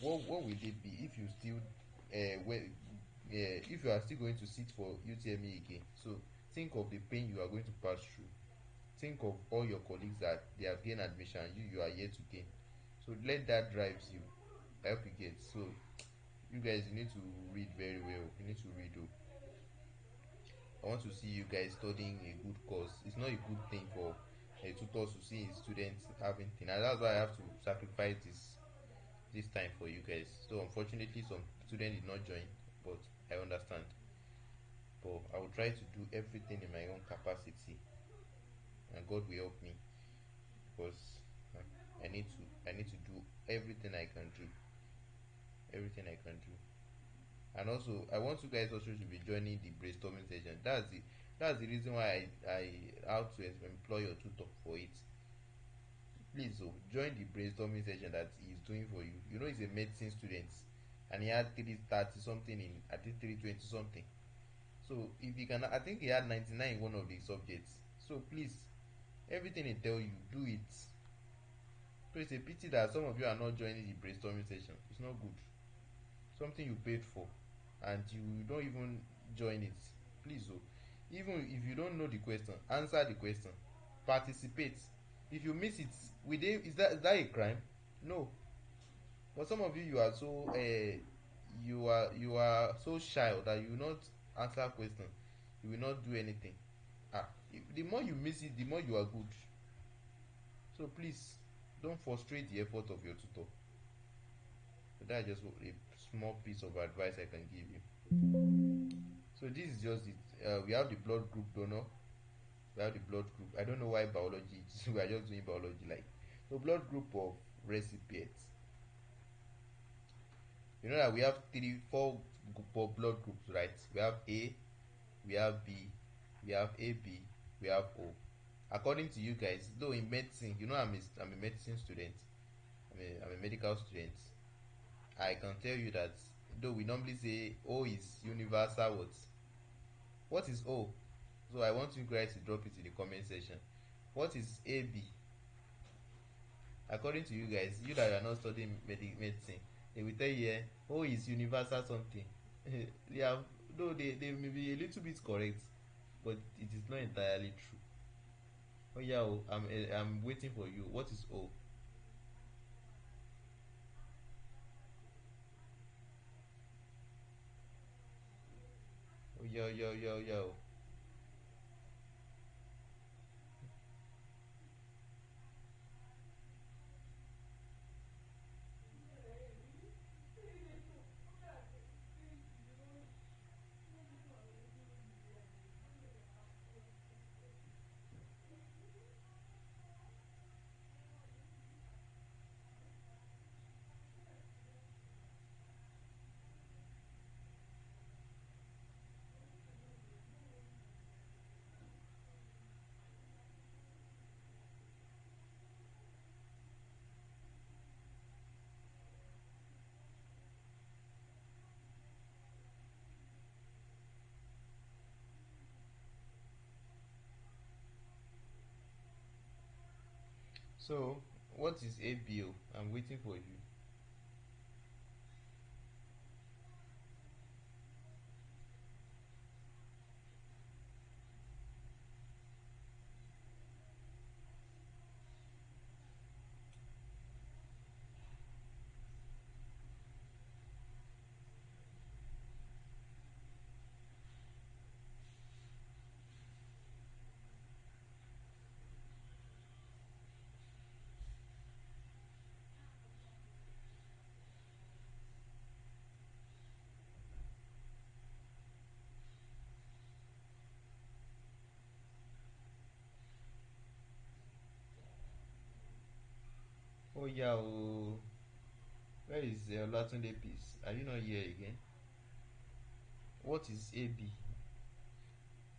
what will it be if you still if you are still going to sit for UTME again. So think of the pain you are going to pass through. Think of all your colleagues that they have gained admission and you are yet to gain. So let that drives you. Help you get. So you guys, you need to read very well. You need to read. I want to see you guys studying a good course. It's not a good thing for a tutor to see his students having thing, and that's why I have to sacrifice this time for you guys. So unfortunately, some students did not join, but I understand. But I will try to do everything in my own capacity, and God will help me because I need to do everything I can do, everything I can do. And also I want you guys also to be joining the brainstorming session. That's the reason why I how to employ your tutor for it. Please, so join the brainstorming session that he's doing for you. You know he's a medicine student and he had 330 something in, I think 320 something. So if you can, I think he had 99 in one of the subjects. So please, everything they tell you, do it. So it's a pity that some of you are not joining the brainstorming session. It's not good. Something you paid for, and you don't even join it. Please, oh, even if you don't know the question, answer the question. Participate. If you miss it, is that a crime? No. But some of you, you are so you are so shy that you will not answer question. You will not do anything. The more you miss it, the more you are good. So please, don't frustrate the effort of your tutor. So that's just a small piece of advice I can give you. So this is just it. We have the blood group donor. We have the blood group. I don't know why biology. We are just doing biology like. So blood group of recipients. You know that we have four blood groups, right? We have A, we have B, we have AB, we have O. According to you guys, though in medicine, you know I'm a medicine student. I'm a medical student. I can tell you that though we normally say O is universal, what is O? So I want you guys to drop it in the comment section. What is AB? According to you guys, you that are not studying medicine, they will tell you, O is universal something. they have though they may be a little bit correct, but it is not entirely true. Oh yeah, oh, I'm waiting for you. What is O? Oh yo yo yo yo. So what is ABO? I'm waiting for you. Oh yeah, oh. Where is Latunde piece? Are you not here again? What is AB?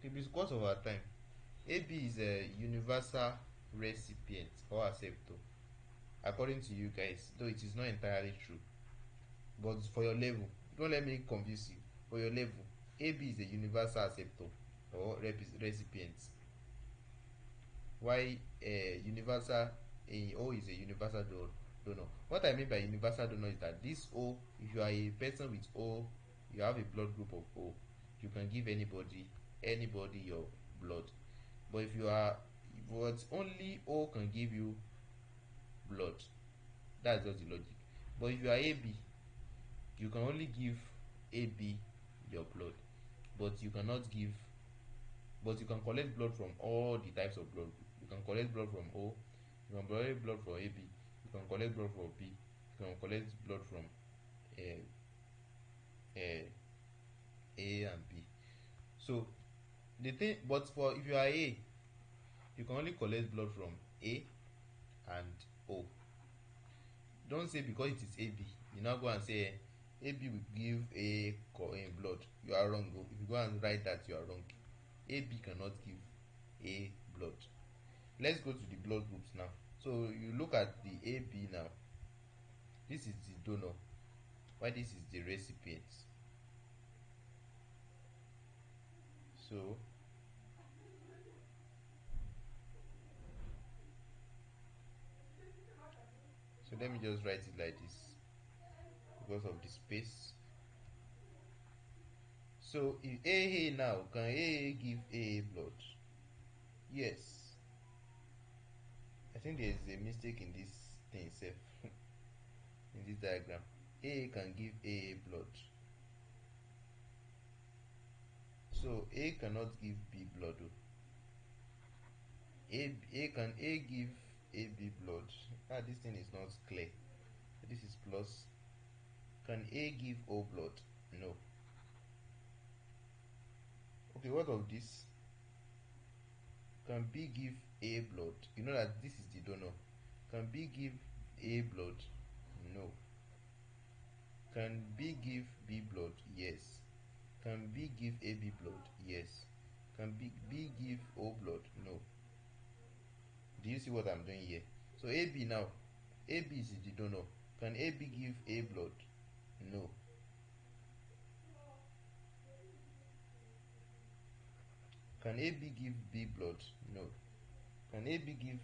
Okay, because of our time, AB is a universal recipient or acceptor. According to you guys, though it is not entirely true, but for your level, don't let me confuse you. For your level, AB is a universal acceptor or recipient. Why universal O is a universal donor. What I mean by universal donor is that this O, if you are a person with O, you have a blood group of O, you can give anybody your blood. But if you are, but only O can give you blood. That's just the logic. But if you are AB, you can only give AB your blood, but you cannot give. But you can collect blood from all the types of blood. You can collect blood from O. You can collect blood from AB. You can collect blood from B. You can collect blood from uh, uh, A and B. So the thing, but for if you are A, you can only collect blood from A and O. Don't say because it is AB, you now go and say AB will give A blood. You are wrong. If you go and write that, you are wrong. AB cannot give A blood. Let's go to the blood groups now. So you look at the AB now. This is the donor, while this is the recipient. So let me just write it like this because of the space. So if AA now, can AA give AA blood? Yes. I think there is a mistake in this thing itself. In this diagram, AA can give AA blood. So A cannot give B blood. Can A give AB blood? This thing is not clear. This is plus. Can A give O blood? No. Okay, what of this? Can B give A blood? You know that this is the donor. Can B give A blood? No. Can B give B blood? Yes. Can B give AB blood? Yes. Can B give O blood? No. Do you see what I'm doing here? So AB now, AB is the donor. Can AB give A blood? No. Can AB give B blood? No. Can AB give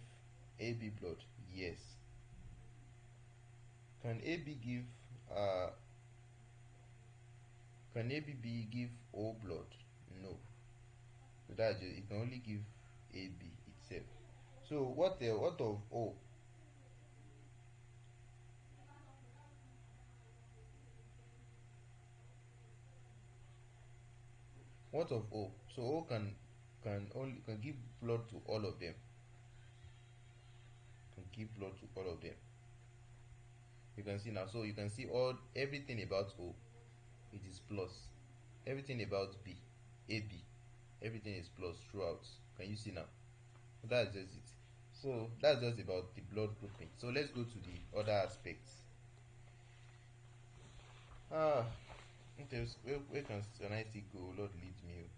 AB blood? Yes. Can AB give uh can ABB give O blood? No. So that's just, it can only give AB itself. So what of O? What of O? So O can give blood to all of them. Can give blood to all of them. You can see now. So you can see everything about O. It is plus. Everything about B, AB, everything is plus throughout. Can you see now? That's just it. So that's just about the blood grouping. So let's go to the other aspects. Ah, okay, where can I still go? Lord lead me.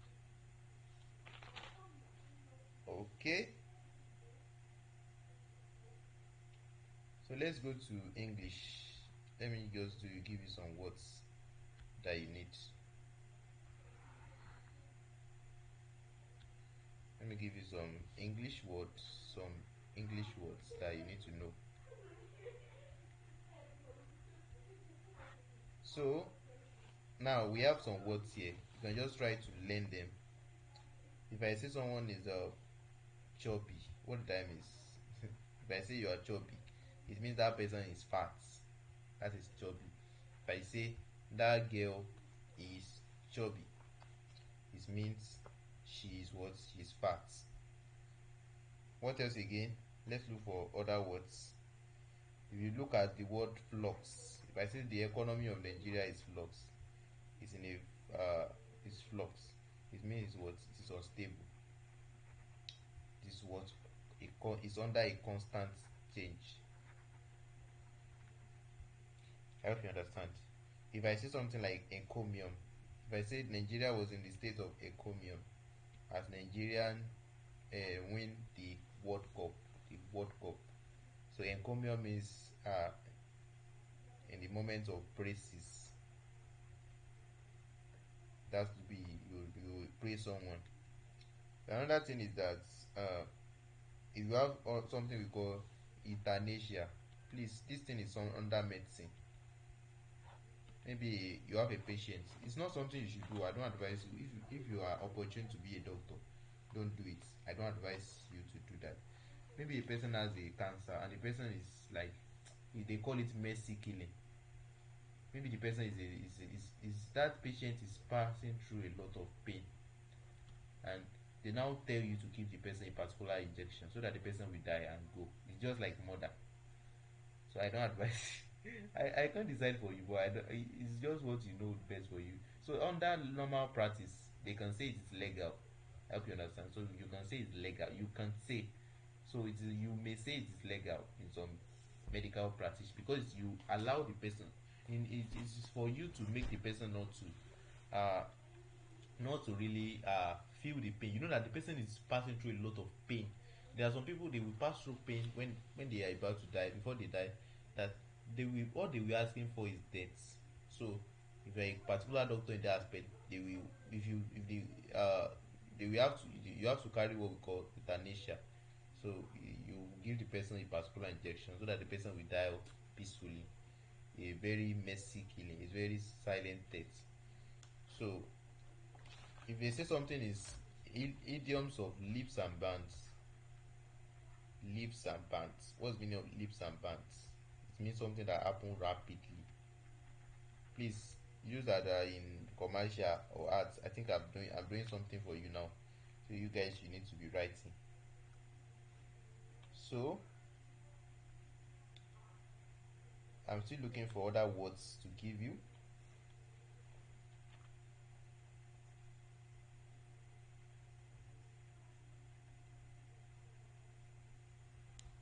Okay. So let's go to English. Let me just give you some words that you need. Let me give you some English words, that you need to know. So now we have some words here. You can just try to learn them. If I say someone is chubby, what did I miss? If I say you are chubby, it means that person is fat. That is chubby. If I say that girl is chubby, it means she is what? She is fat. What else again? Let's look for other words. If you look at the word flux, if I say the economy of Nigeria is flux, it's in a it's flux. It means what? It is unstable. This is what is under a constant change. I hope you understand. If I say something like encomium, if I say Nigeria was in the state of encomium as Nigerian win the World Cup, So encomium means in the moment of praises. That's to be you praise someone. Another thing is that if you have something we call euthanasia, please, this thing is under medicine. Maybe you have a patient. It's not something you should do. I don't advise you. If you are opportune to be a doctor, don't do it. I don't advise you to do that. Maybe a person has a cancer and the person is like, they call it mercy killing. Maybe the person is that patient is passing through a lot of pain, and they now tell you to give the person a particular injection so that the person will die and go. It's just like murder. So I don't advise. I can't decide for you, but it's just what you know best for you. So under normal practice, they can say it is legal. I hope you understand. So you can say it's legal. You can say, so it is, you may say it is legal in some medical practice because you allow the person. It is for you to make the person uh, not to really feel the pain. You know that the person is passing through a lot of pain. There are some people, they will pass through pain when they are about to die. Before they die, that they will, all they will asking for is death. So if you are a particular doctor in that aspect, they will, if the you have to carry what we call euthanasia. So you give the person a particular injection so that the person will die peacefully, a very messy killing, a very silent death. So if they say something is idioms of leaps and bounds, leaps and bounds. What's the meaning of leaps and bounds? It means something that happens rapidly. Please use that in commercial or arts. I think I'm doing something for you now. So you guys, you need to be writing. So I'm still looking for other words to give you.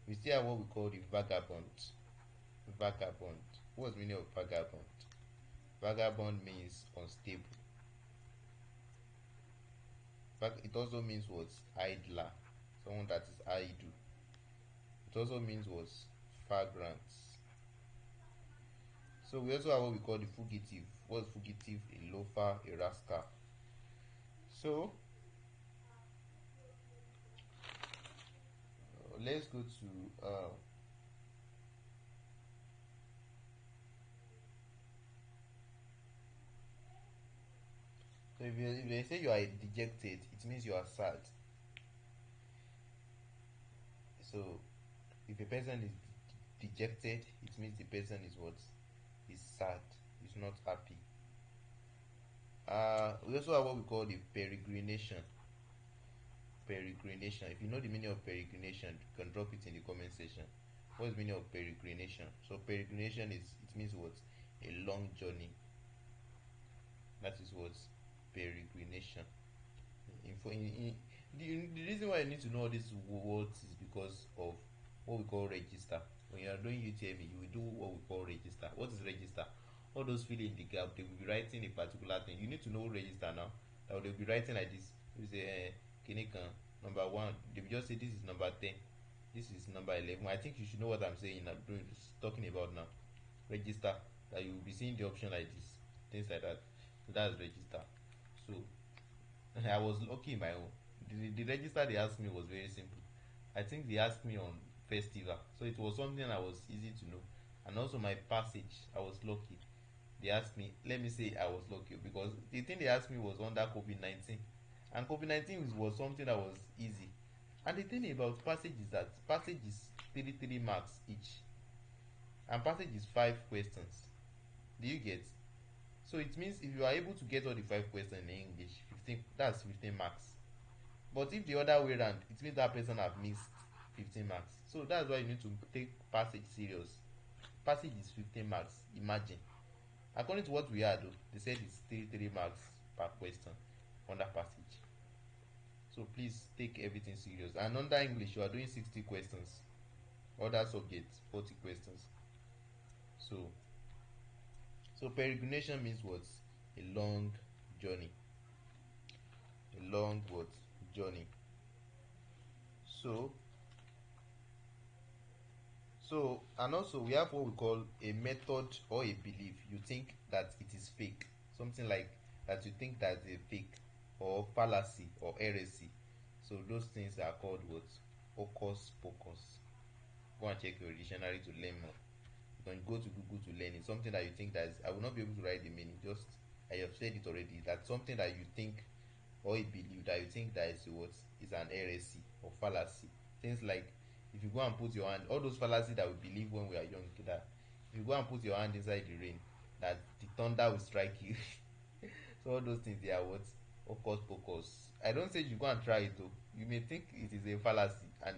We still have what we call the vagabond. Vagabond. What's the meaning of vagabond? Vagabond means unstable. It also means what? Idler. Someone that is idle. It also means what? Vagrant. So we also have what we call the fugitive. What's fugitive? A loafer, a rascal. So let's go to so if they say you are dejected, it means you are sad. So if a person is dejected, it means the person is what? Is sad, is not happy. We also have what we call the peregrination. Peregrination. If you know the meaning of peregrination, you can drop it in the comment section. What is the meaning of peregrination? So peregrination it means what? A long journey. That is what? Peregrination. The reason why I need to know all these words is because of what we call register. When you are doing UTME, you will do what we call register. What is register? All those filling in the gap, they will be writing a particular thing. You need to know register now. That they will be writing like this. You say, Kinikan, number 1. They will just say this is number 10. This is number 11. I think you should know what I'm saying. I'm talking about now. Register. That you will be seeing the option like this. Things like that. So that's register. So I was lucky in my own. The register they asked me was very simple. I think they asked me on festival, so it was something that was easy to know. And also my passage, I was lucky. They asked me, let me say I was lucky because the thing they asked me was under COVID-19, and COVID-19 was something that was easy. And the thing about passage is that passage is 3 marks each, and passage is 5 questions. Do you get? So it means if you are able to get all the 5 questions in English, 15, that's 15 marks. But if the other way around, it means that person have missed 15 marks. So that's why you need to take passage serious. Passage is 15 marks. Imagine. According to what we had, they said it's 3 marks per question under passage. So please take everything serious. And under English, you are doing 60 questions. Other subjects, 40 questions. So peregrination means what? A long journey. A long what? Journey. And also we have what we call a method or a belief. You think that it is fake. Something like that you think that is a fake or fallacy or heresy. So those things are called what? Hocus pocus. Go and check your dictionary to learn more. You can go to Google to learn it. Something that you think that is, I will not be able to write the meaning. Just I have said it already. That something that you think or a belief that you think that is what is an heresy or fallacy. Things like if you go and put your hand, all those fallacies that we believe when we are young, that if you go and put your hand inside the rain, that the thunder will strike you. So all those things they are what? Hocus pocus. I don't say you go and try it though. You may think it is a fallacy, and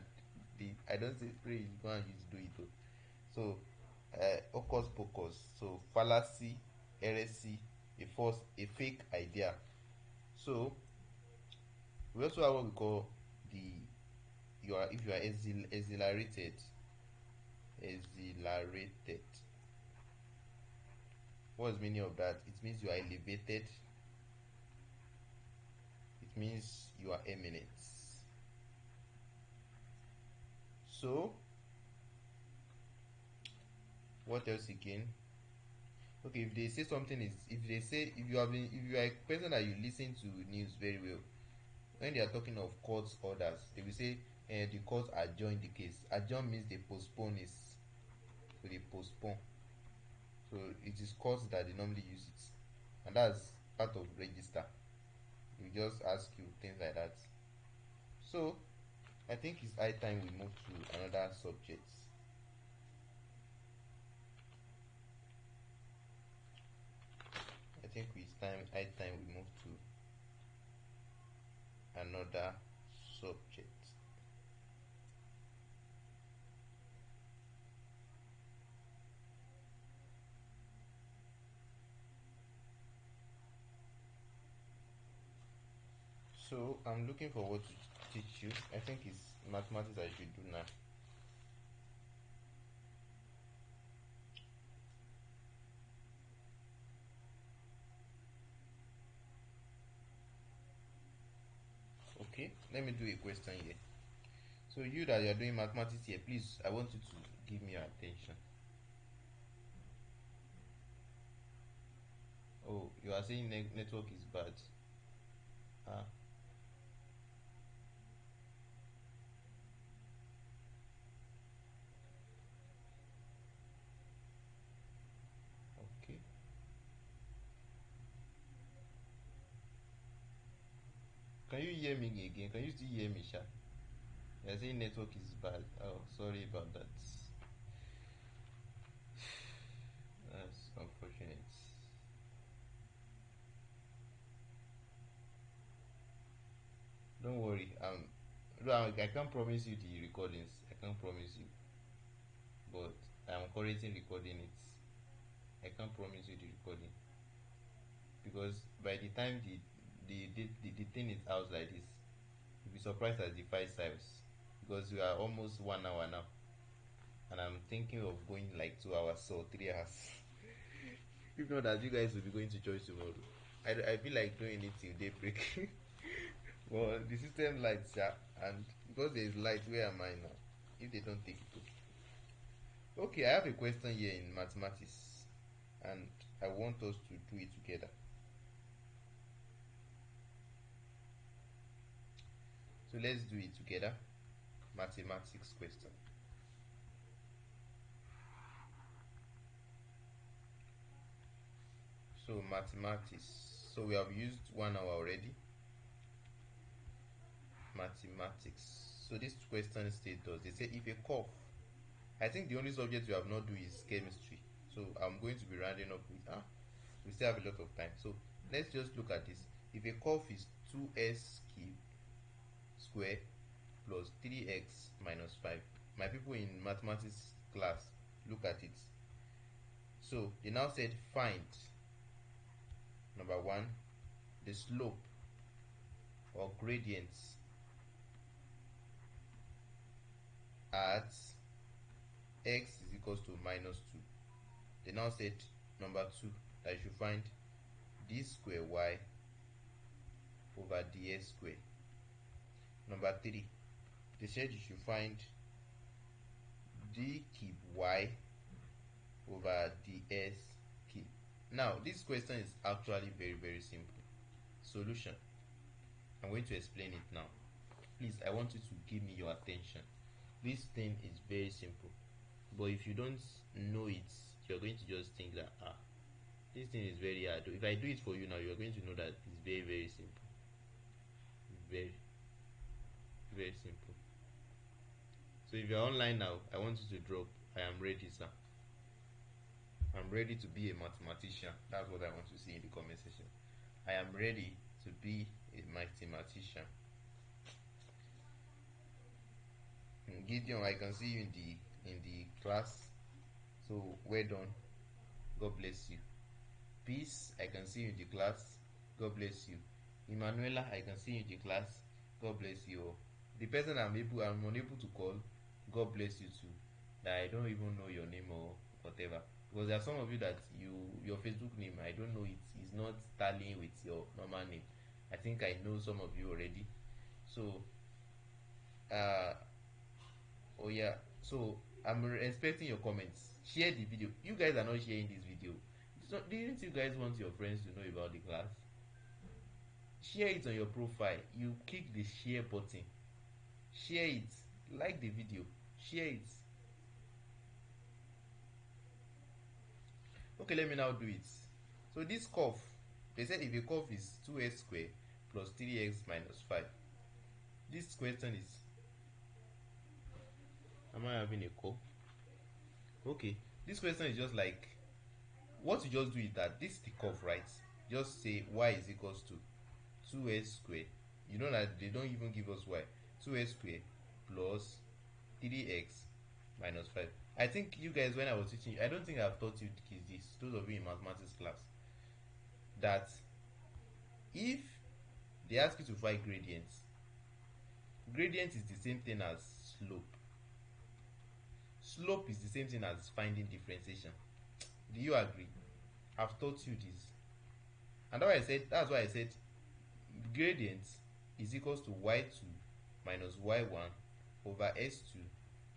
I don't say pray you go and use do it though. So hocus pocus. So fallacy, heresy, a fake idea. So we also have what we call the if you are exhilarated. Exhilarated. What is the meaning of that? It means you are elevated. It means you are eminent. So what else again? Okay, if they say something is if you are a person that you listen to news very well, when they are talking of court orders, they will say the court adjourned the case. Adjourn means they postpone it. So they postpone. So it is courts that they normally use it, and that's part of register. We just ask you things like that. So I think it's high time we move to another subject. I think it's high time we move to another subject. So I'm looking forward to teach you. I think it's mathematics I should do now. Okay, let me do a question here. So you that you are doing mathematics here, please, I want you to give me your attention. Oh, you are saying network is bad. Ah, okay. Can you hear me again? Can you still hear me, Sha? You are saying network is bad. Oh, sorry about that. That's unfortunate. Don't worry. No, I can't promise you the recordings. I can't promise you, but I'm currently recording it. I can't promise you the recording because by the time the thing is out like this, you'll be surprised at the file size because we are almost 1 hour now, and I'm thinking of going like 2 hours or 3 hours. If not, that you guys will be going to church tomorrow. I feel like doing it till daybreak. Well, the system lights, yeah, and because there is light, where am I now? If they don't take it, okay. I have a question here in mathematics, and I want us to do it together. So let's do it together. Mathematics question. So mathematics. So we have used 1 hour already. Mathematics. So this question states does. They say if a curve. I think the only subject we have not do is chemistry. So I'm going to be rounding up with we still have a lot of time. So let's just look at this. If a curve is 2s cubed square plus 3x minus 5. My people in mathematics class, look at it. So they now said find number one, the slope or gradient at x is equals to minus 2. They now said number two, that you should find d square y over dx square. Number three, they said you should find d cube y over ds cube. Now this question is actually very simple. Solution. I'm going to explain it now. Please, I want you to give me your attention. This thing is very simple, but if you don't know it, you're going to just think that this thing is very hard. If I do it for you now, you're going to know that it's very simple. Very simple. So if you're online now, I want you to drop I am ready, sir. I'm ready to be a mathematician. That's what I want to see in the comment section. I am ready to be a mathematician. Gideon, I can see you in the class. So well done. God bless you. Peace, I can see you in the class. God bless you. Emanuela, I can see you in the class. God bless you. The person I'm unable to call, God bless you too. That I don't even know your name or whatever. Because there are some of you that your Facebook name, I don't know it is not tallying with your normal name. I think I know some of you already. So oh yeah, so I'm expecting your comments. Share the video. You guys are not sharing this video. So didn't you guys want your friends to know about the class? share it on your profile. You click the share button, share it, like the video, share it. Okay, let me now do it. So this curve, they said if a curve is 2x squared plus 3x minus 5, this question is, am I having a curve? Okay, this question is just like, what you just do is that this is the curve, right? Just say y is equals to 2x squared. You know that they don't even give us y. 2x squared plus 3x minus 5. I think you guys, when I was teaching you, I don't think I've taught you this, those of you in mathematics class, that if they ask you to find gradients, gradient is the same thing as slope. Slope is the same thing as finding differentiation. Do you agree? I've taught you this. And that's why I said gradient is equals to y2 minus y1 over s2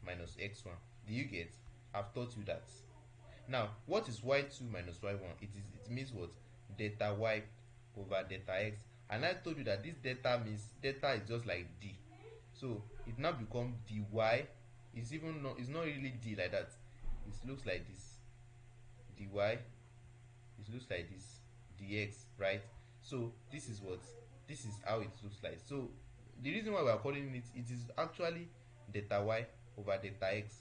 minus x1. Do you get? I've taught you that. Now, what is y2 minus y1? It means what? Delta y over delta x. And I told you that this delta means delta is just like d. So it now becomes dy. It's not really d like that. It looks like this. Dy. It looks like this. Dx, right? So this is how it looks like. So the reason why we are calling it is actually delta y over delta x.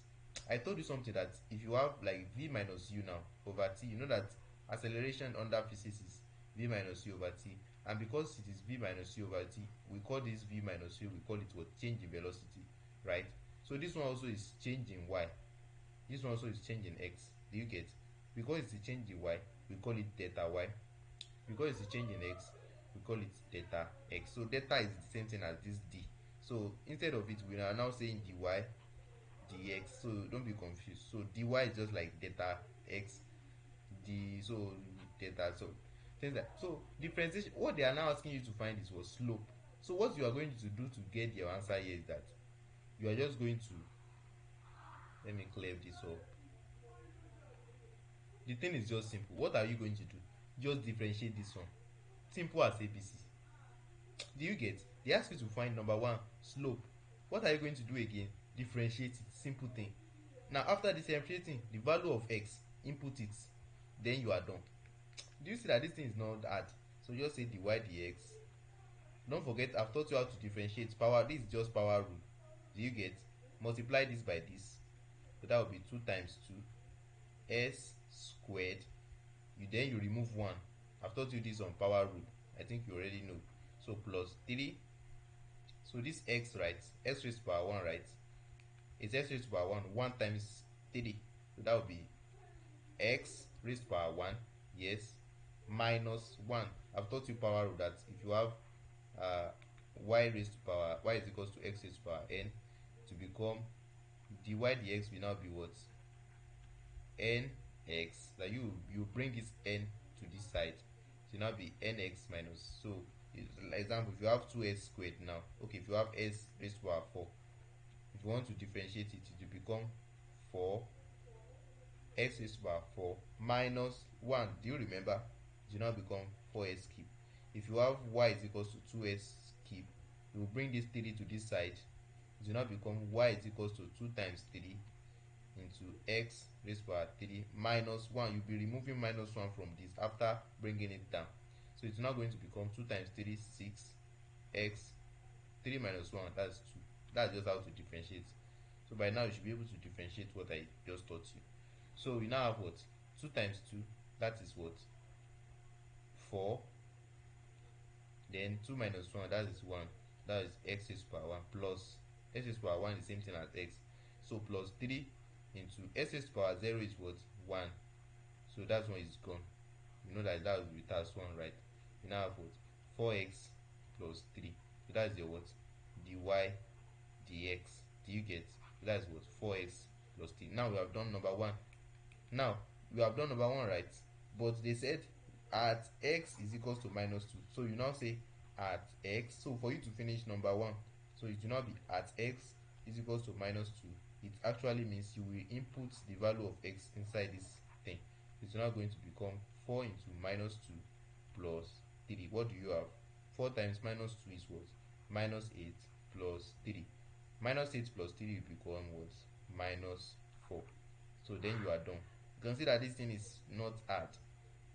I told you something, that if you have like v minus u now over t, you know that acceleration under physics is v minus u over t, and because it is v minus u over t, we call this v minus u, we call it what? Change in velocity, right? So this one also is changing y, this one also is changing x. Do you get? Because it's a change in y, we call it delta y. Because it's a change in x, we call it delta x. So delta is the same thing as this d. So instead of it, we are now saying dy dx. So don't be confused. So dy is just like delta x, so delta, so things like, so differentiation. What they are now asking you to find is what? Slope. So what you are going to do to get your answer here is that you are just going to, let me clear this up. The thing is just simple. What are you going to do? Just differentiate this one. Simple as ABC. Do you get? They ask you to find number one, slope. What are you going to do again? Differentiate it. Simple thing. Now after differentiating the value of x, input it, then you are done. Do you see that this thing is not hard? So just say dy dx. Don't forget, I've taught you how to differentiate power. This is just power rule. Do you get? Multiply this by this, so that will be 2 times 2 s squared. You remove 1. I've taught you this on power rule, I think you already know. So plus 3. So this x, right? X raised to power 1, right? It's x raised to power 1. 1 times 3. So that would be x raised to power 1. Yes. Minus 1. I've taught you power rule that if you have y raised to power, y is equals to x raised to power n, to become dy dx will now be what? Nx. That you bring this n to this side, so now be nx minus. So example, if you have 2s squared now, okay, if you have s raised to power 4, if you want to differentiate it, it will become 4 x raised to power 4 minus 1. Do you remember? It will now become 4s cube. If you have y is equals to 2s cube, you will bring this 3 to this side. It will now become y is equals to 2 times 3 into x raised to power 3 minus 1. You'll be removing minus 1 from this after bringing it down. So it's now going to become 2 times 3, 6, x, 3 minus 1, that's 2. That's just how to differentiate. So by now you should be able to differentiate what I just taught you. So we now have what? 2 times 2, that is what? 4. Then 2 minus 1, that is 1. That is x raised to power 1 plus x raised to power 1 is the same thing as x. So plus 3 into x raised to power 0 is what? 1. So that one is gone. You know that will be task 1, right? You now have what? 4x plus 3. So that is your what? Dy dx. Do you get? So that is what? 4x plus 3. Now we have done number 1. Now we have done number 1, right? But they said at x is equals to minus 2. So you now say at x. So for you to finish number 1, so it will now be at x is equals to minus 2. It actually means you will input the value of x inside this thing. It's now going to become 4 into minus 2 plus 3. What do you have? 4 times minus 2 is what? Minus 8 plus 3. Minus 8 plus 3 will become what? Minus 4. So then you are done. You can see that this thing is not hard.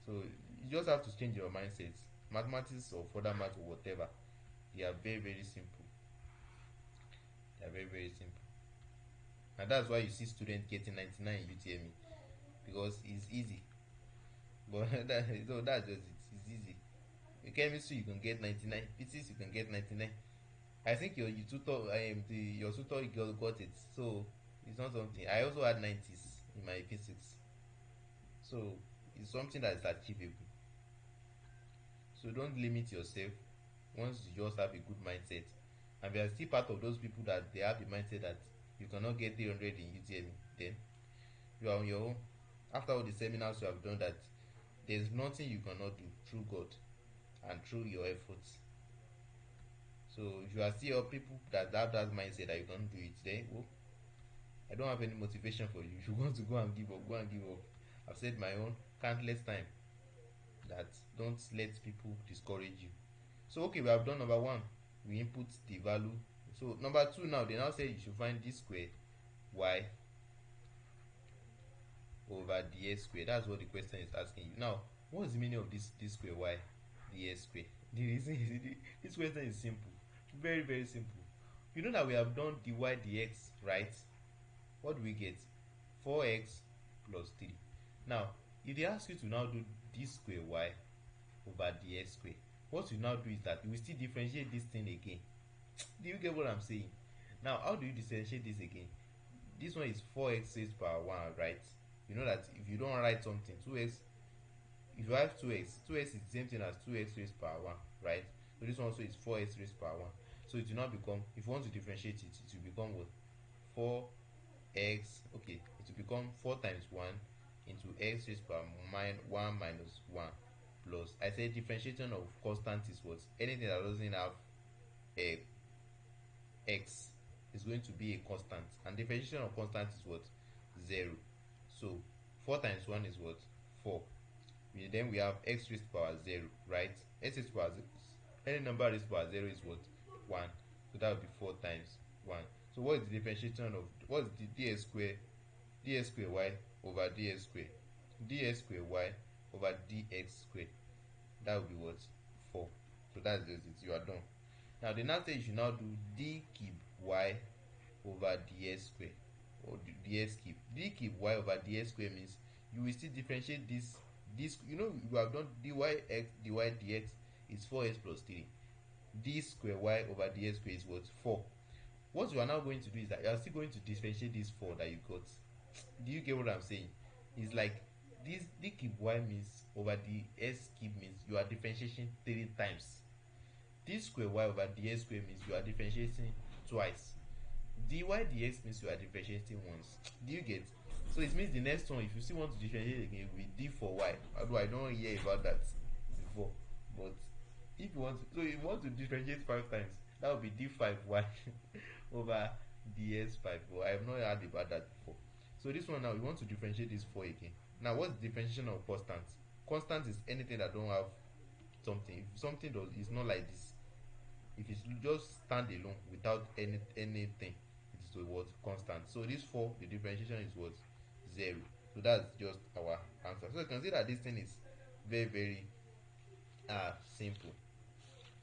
So you just have to change your mindset. Mathematics or further math or whatever, they are very, very simple. They are very, very simple. And that's why you see students getting 99 in UTME, because it's easy. But so that's just it. It's easy. In chemistry you can get 99. Physics you can get 99. I think your tutor, your tutor got it. So it's not something. I also had 90s in my physics. So it's something that is achievable. So don't limit yourself. Once you just have a good mindset, and we are still part of those people that they have the mindset that you cannot get 300 in UTME, then you are on your own. After all the seminars you have done, that there's nothing you cannot do through God and through your efforts. So if you are still people that have that mindset that you can't do it, then I don't have any motivation for you. If you want to go and give up, go and give up. I've said my own countless time that don't let people discourage you. So okay, we have done number 1. We input the value. So number 2 now, they now say you should find d square y over dx square. That's what the question is asking you. Now, what's the meaning of this d square y dx square? The reason is this question is simple, very, very simple. You know that we have done dy dx, right? What do we get? 4x plus 3. Now, if they ask you to now do d square y over dx square, what you now do is that you will still differentiate this thing again. Do you get what I'm saying? Now, how do you differentiate this again? This one is 4x raised power 1, right? You know that if you don't write something, 2x, if you have 2x is the same thing as 2x raised power 1, right? So this one also is 4x raised power 1. So it will now become, if you want to differentiate it, it will become what? 4x, okay, it will become 4 times 1 into x raised power 1 minus 1 plus, I said differentiation of constant is what? Anything that doesn't have a x is going to be a constant, and differentiation of constant is what? 0. So 4 times 1 is what? 4. Then we have x raised power 0, right? X raised power 0, any number raised power 0 is what? 1. So that would be 4 times 1. So what is the differentiation of, what is the dx square y over dx square? Dx square y over dx square, that would be what? 4. So that's just it. You are done. Now the next thing you should now do d cube y over dx square, or dx cube. D cube y over dx square means you will still differentiate this. You know, you have done dy dx is 4x plus 3. D square y over dx square is what? 4. What you are now going to do is that you are still going to differentiate this 4 that you got. Do you get what I'm saying? It's like this d cube y means over the s cube means you are differentiating 3 times. D square y over dx square means you are differentiating twice. Dy dx means you are differentiating once. Do you get? So it means the next one, if you still want to differentiate again, will be d for y. Although I don't hear about that before, but if you want to, so if you want to differentiate 5 times, that will be d5y over ds5. But I have not heard about that before. So this one now, we want to differentiate this 4 again. Now, what's the differentiation of constant? Constant is anything that don't have something. If something does, it's not like this. If it's just stand alone without anything, it is the word constant. So this 4, the differentiation is what? 0. So that's just our answer. So you can see that this thing is very, very simple.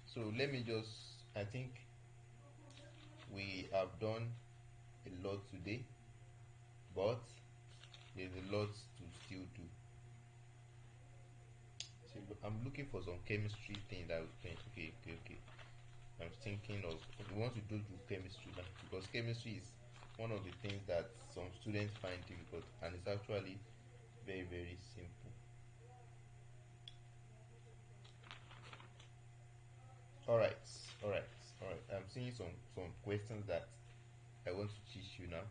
So let me just, I think we have done a lot today, but there's a lot to still do. So I'm looking for some chemistry thing that we can, okay. I'm thinking of, we want to do chemistry now, because chemistry is one of the things that some students find difficult, and it's actually very, very simple. Alright. I'm seeing some questions that I want to teach you now.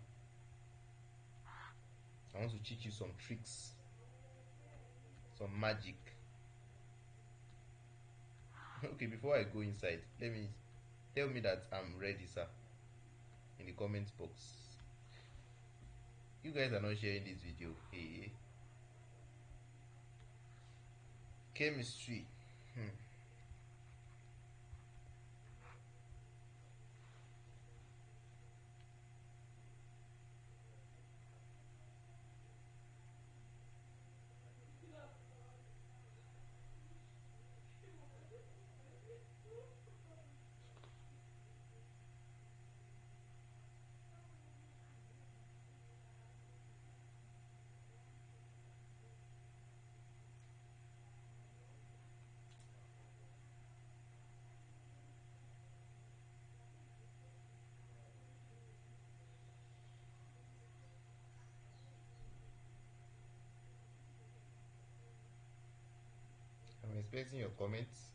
I want to teach you some tricks, some magic. Okay, before I go inside, tell me that I'm ready, sir, in the comment box. You guys are not sharing this video. Hey. Chemistry. expecting your comments.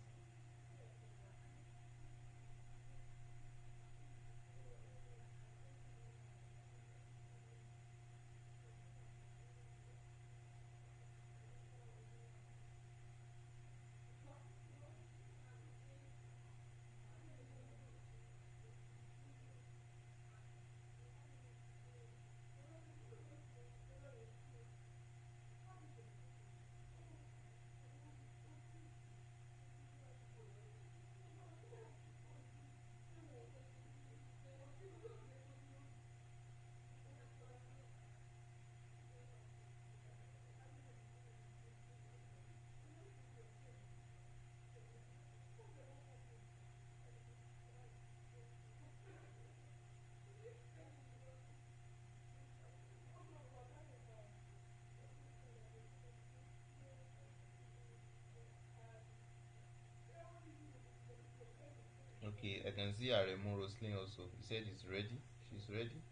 Okay, I can see Aremu Roslin also. He said he's ready. She's ready.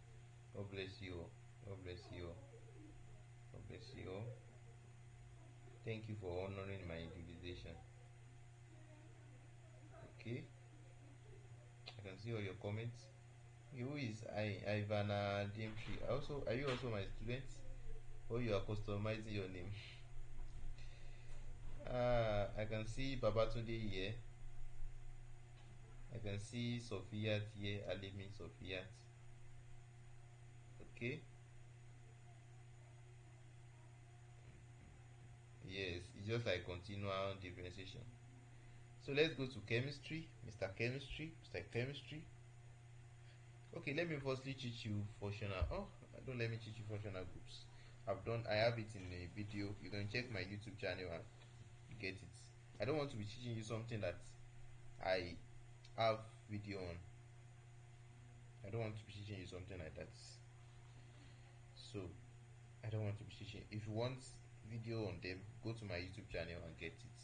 God bless you all. God bless you all. God bless you all. Thank you for honoring my invitation. Okay, I can see all your comments. Who is Ivana Dimshi? Also, are you also my student? Or you are customizing your name? I can see Babatunde here. I can see Sophia here. Alimi Sophia. Okay. Yes, it's just like continual differentiation. So let's go to chemistry, Mr. Chemistry, Mr. Chemistry. Okay, let me firstly teach you functional. Oh, don't let me teach you functional groups. I have it in a video. You can check my YouTube channel and get it. I don't want to be teaching you something that I have video on. I don't want to be teaching you something like that. So I don't want to be teaching. If you want video on them, go to my YouTube channel and get it.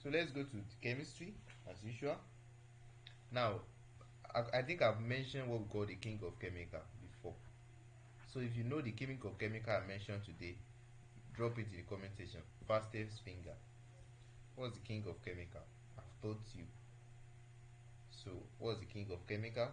So let's go to chemistry as usual. Now, I think I've mentioned what we call the king of chemical before. So if you know the king of chemical I mentioned today, drop it in the comment section. Fastest finger. What's the king of chemical? I've taught you. So what's the king of chemical?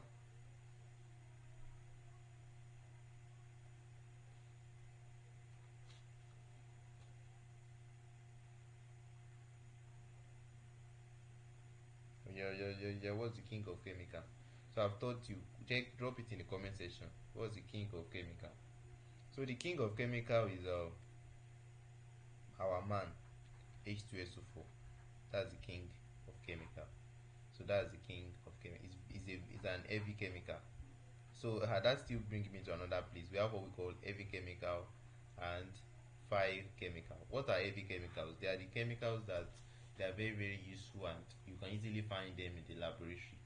Yeah. What's the king of chemical? So I've taught you. Drop it in the comment section. What's the king of chemical? So the king of chemical is our man, H2SO4. That's the king of chemical. So that's the king of chemical. It's an heavy chemical. So that still brings me to another place. We have what we call heavy chemical and fine chemical. What are heavy chemicals? They are the chemicals that they are very useful and you can easily find them in the laboratory.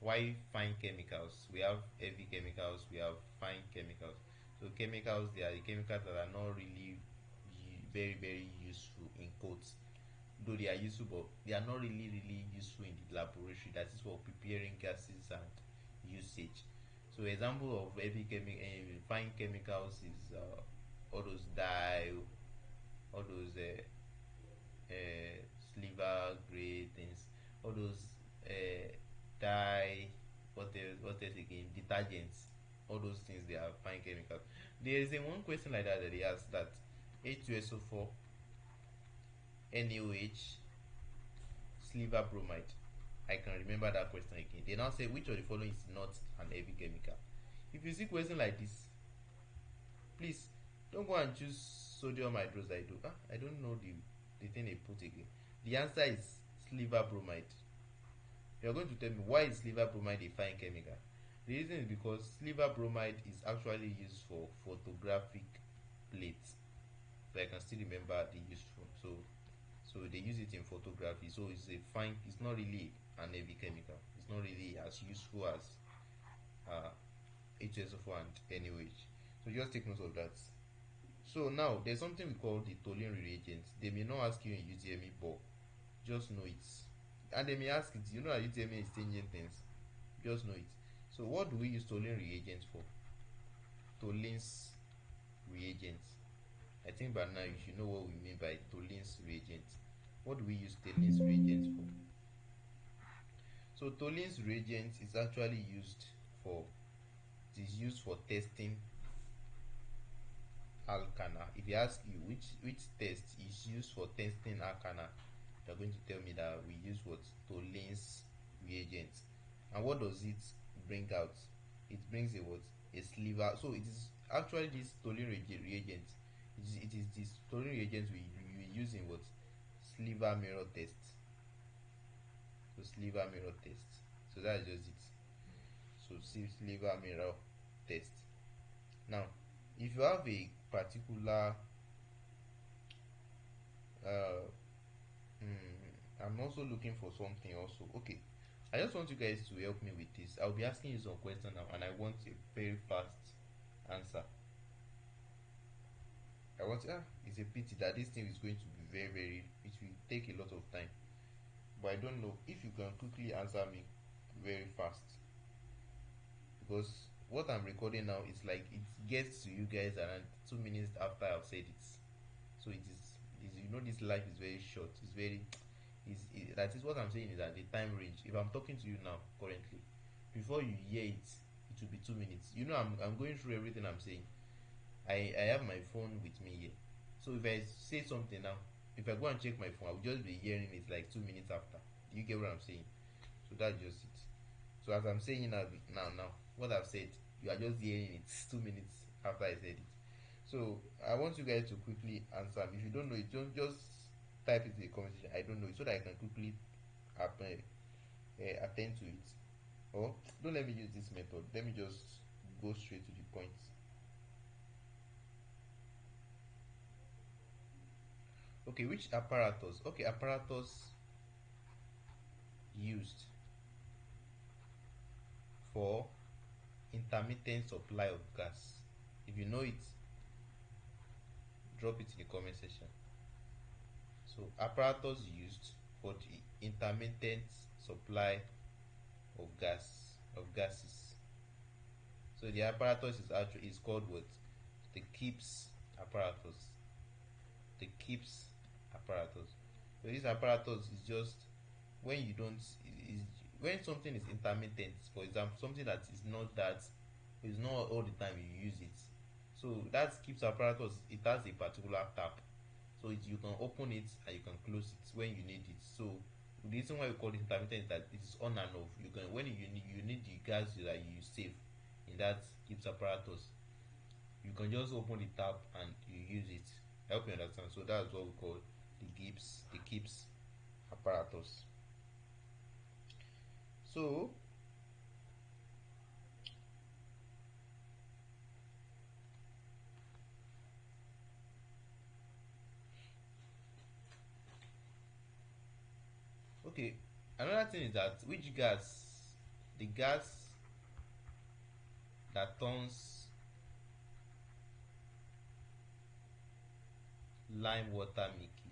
Why fine chemicals? We have heavy chemicals, we have fine chemicals. So chemicals, they are the chemicals that are not really very useful in quotes, though they are useful, but they are not really useful in the laboratory. That is for preparing gases and usage. So example of fine chemicals is all those dye, all those sliver grade things, all those dye, what else again, detergents, all those things, they are fine chemicals. There is a one question like that they ask, that H2SO4, NaOH, sliver bromide. I can remember that question again. They now say which of the following is not an heavy chemical. If you see question like this, please don't go and choose sodium hydroxide. I don't know the thing they put again. The answer is sliver bromide. You are going to tell me why is sliver bromide a fine chemical? The reason is because sliver bromide is actually used for photographic plates. So I can still remember the use for. So they use it in photography. So it's not really an heavy chemical. It's not really as useful as HSO4 and NaOH. So just take note of that. So now there's something we call the tolling reagents. They may not ask you in UTME, but just know it. And they may ask it, you know that UTME is changing things. Just know it. So what do we use tolling reagents for? Tollings reagents. I think by now you should know what we mean by Tollin's reagent. What do we use Tollin's reagent for? So Tollin's reagent is actually used for testing alkana. If you ask you which test is used for testing alkana, you're going to tell me that we use what? Tollin's reagent. And what does it bring out? It brings a what? A sliver. So it is actually this Tollin reagent. It is this Tollin reagent we use in what? Sliver mirror test. So sliver mirror test. So that's just it. So sliver mirror test. Now, if you have a particular uh, I'm also looking for something also. Okay, I just want you guys to help me with this. I'll be asking you some questions now, and I want a very fast answer. It's a pity that this thing is going to be it will take a lot of time. But I don't know if you can quickly answer me very fast, because what I'm recording now is like it gets to you guys around 2 minutes after I've said it. So this life is very short. That is what I'm saying, is that the time range. If I'm talking to you now currently, before you hear it, it will be 2 minutes. I'm going through everything I'm saying. I have my phone with me here. So if I say something now, if I go and check my phone, I'll just be hearing it like 2 minutes after. Do you get what I'm saying? So that's just it. So as I'm saying now, what I've said, you are just hearing it 2 minutes after I said it. So I want you guys to quickly answer. If you don't know it, don't just type it in the comment section. I don't know it, so that I can quickly attend to it. Or don't let me use this method. Let me just go straight to the point. Okay, which apparatus? Okay, apparatus used for intermittent supply of gas. If you know it, drop it in the comment section. So apparatus used for the intermittent supply of gases. So the apparatus is called what? The Gibbs apparatus. The Gibbs apparatus. So this apparatus is just when you don't is when something is intermittent. For example, something that is not all the time you use it. So that Gibbs apparatus, it has a particular tap. So you can open it and you can close it when you need it. So the reason why we call it intermittent is that it is on and off. You can when you need the gas that you save in that Gibbs apparatus, you can just open the tap and you use it. I hope you understand. So that's what we call the Gibbs apparatus. So okay, another thing is that the gas that turns lime water milky.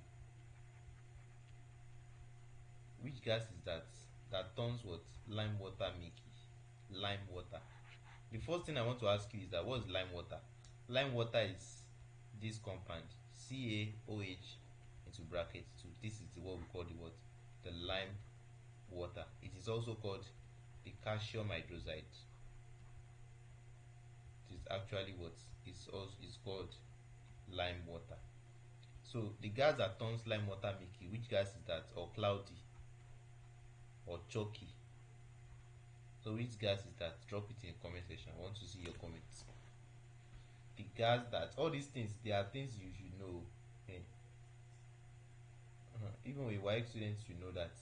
Which gas is that turns what? Lime water milky. Lime water. The first thing I want to ask you is that what is lime water? Lime water is this compound CaOH into brackets 2. This is what we call the lime water. It is also called the calcium hydroxide. It is actually what is called lime water. So the gas that turns lime water milky, which gas is that? Or cloudy or chalky? So which gas is that? Drop it in the comment section. I want to see your comments. The gas that, all these things, they are things you should know. Okay. Even with YX students, you know that.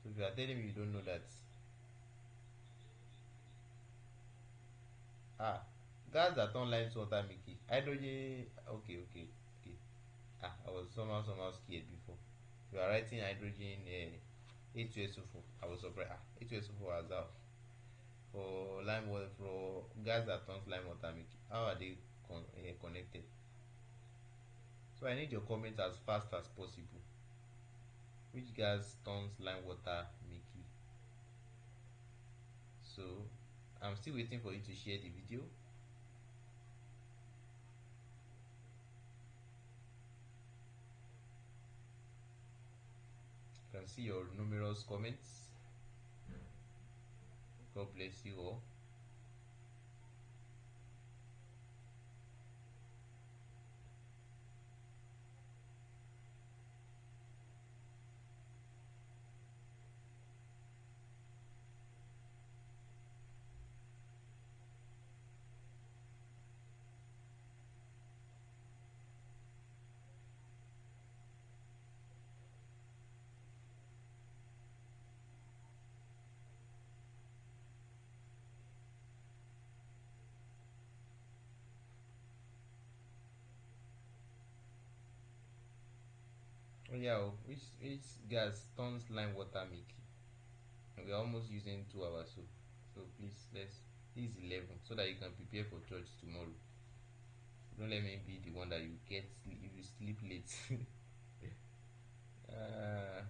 So if you are telling me you don't know that, gas that turn lime water milky, hydrogen. Okay. I was somehow scared before. You are writing hydrogen H2SO4. I was surprised. H2SO4 as well. For lime water, for gas that turns lime water milky, how are they connected? So I need your comments as fast as possible. Which gas turns lime water milky? So I'm still waiting for you to share the video. can see your numerous comments. God bless you all. Oh yeah, which gas turns lime water milky? We're almost using 2 hours, so please let's. This is 11, so that you can prepare for church tomorrow. Don't let me be the one that you get sleep, you sleep late. uh,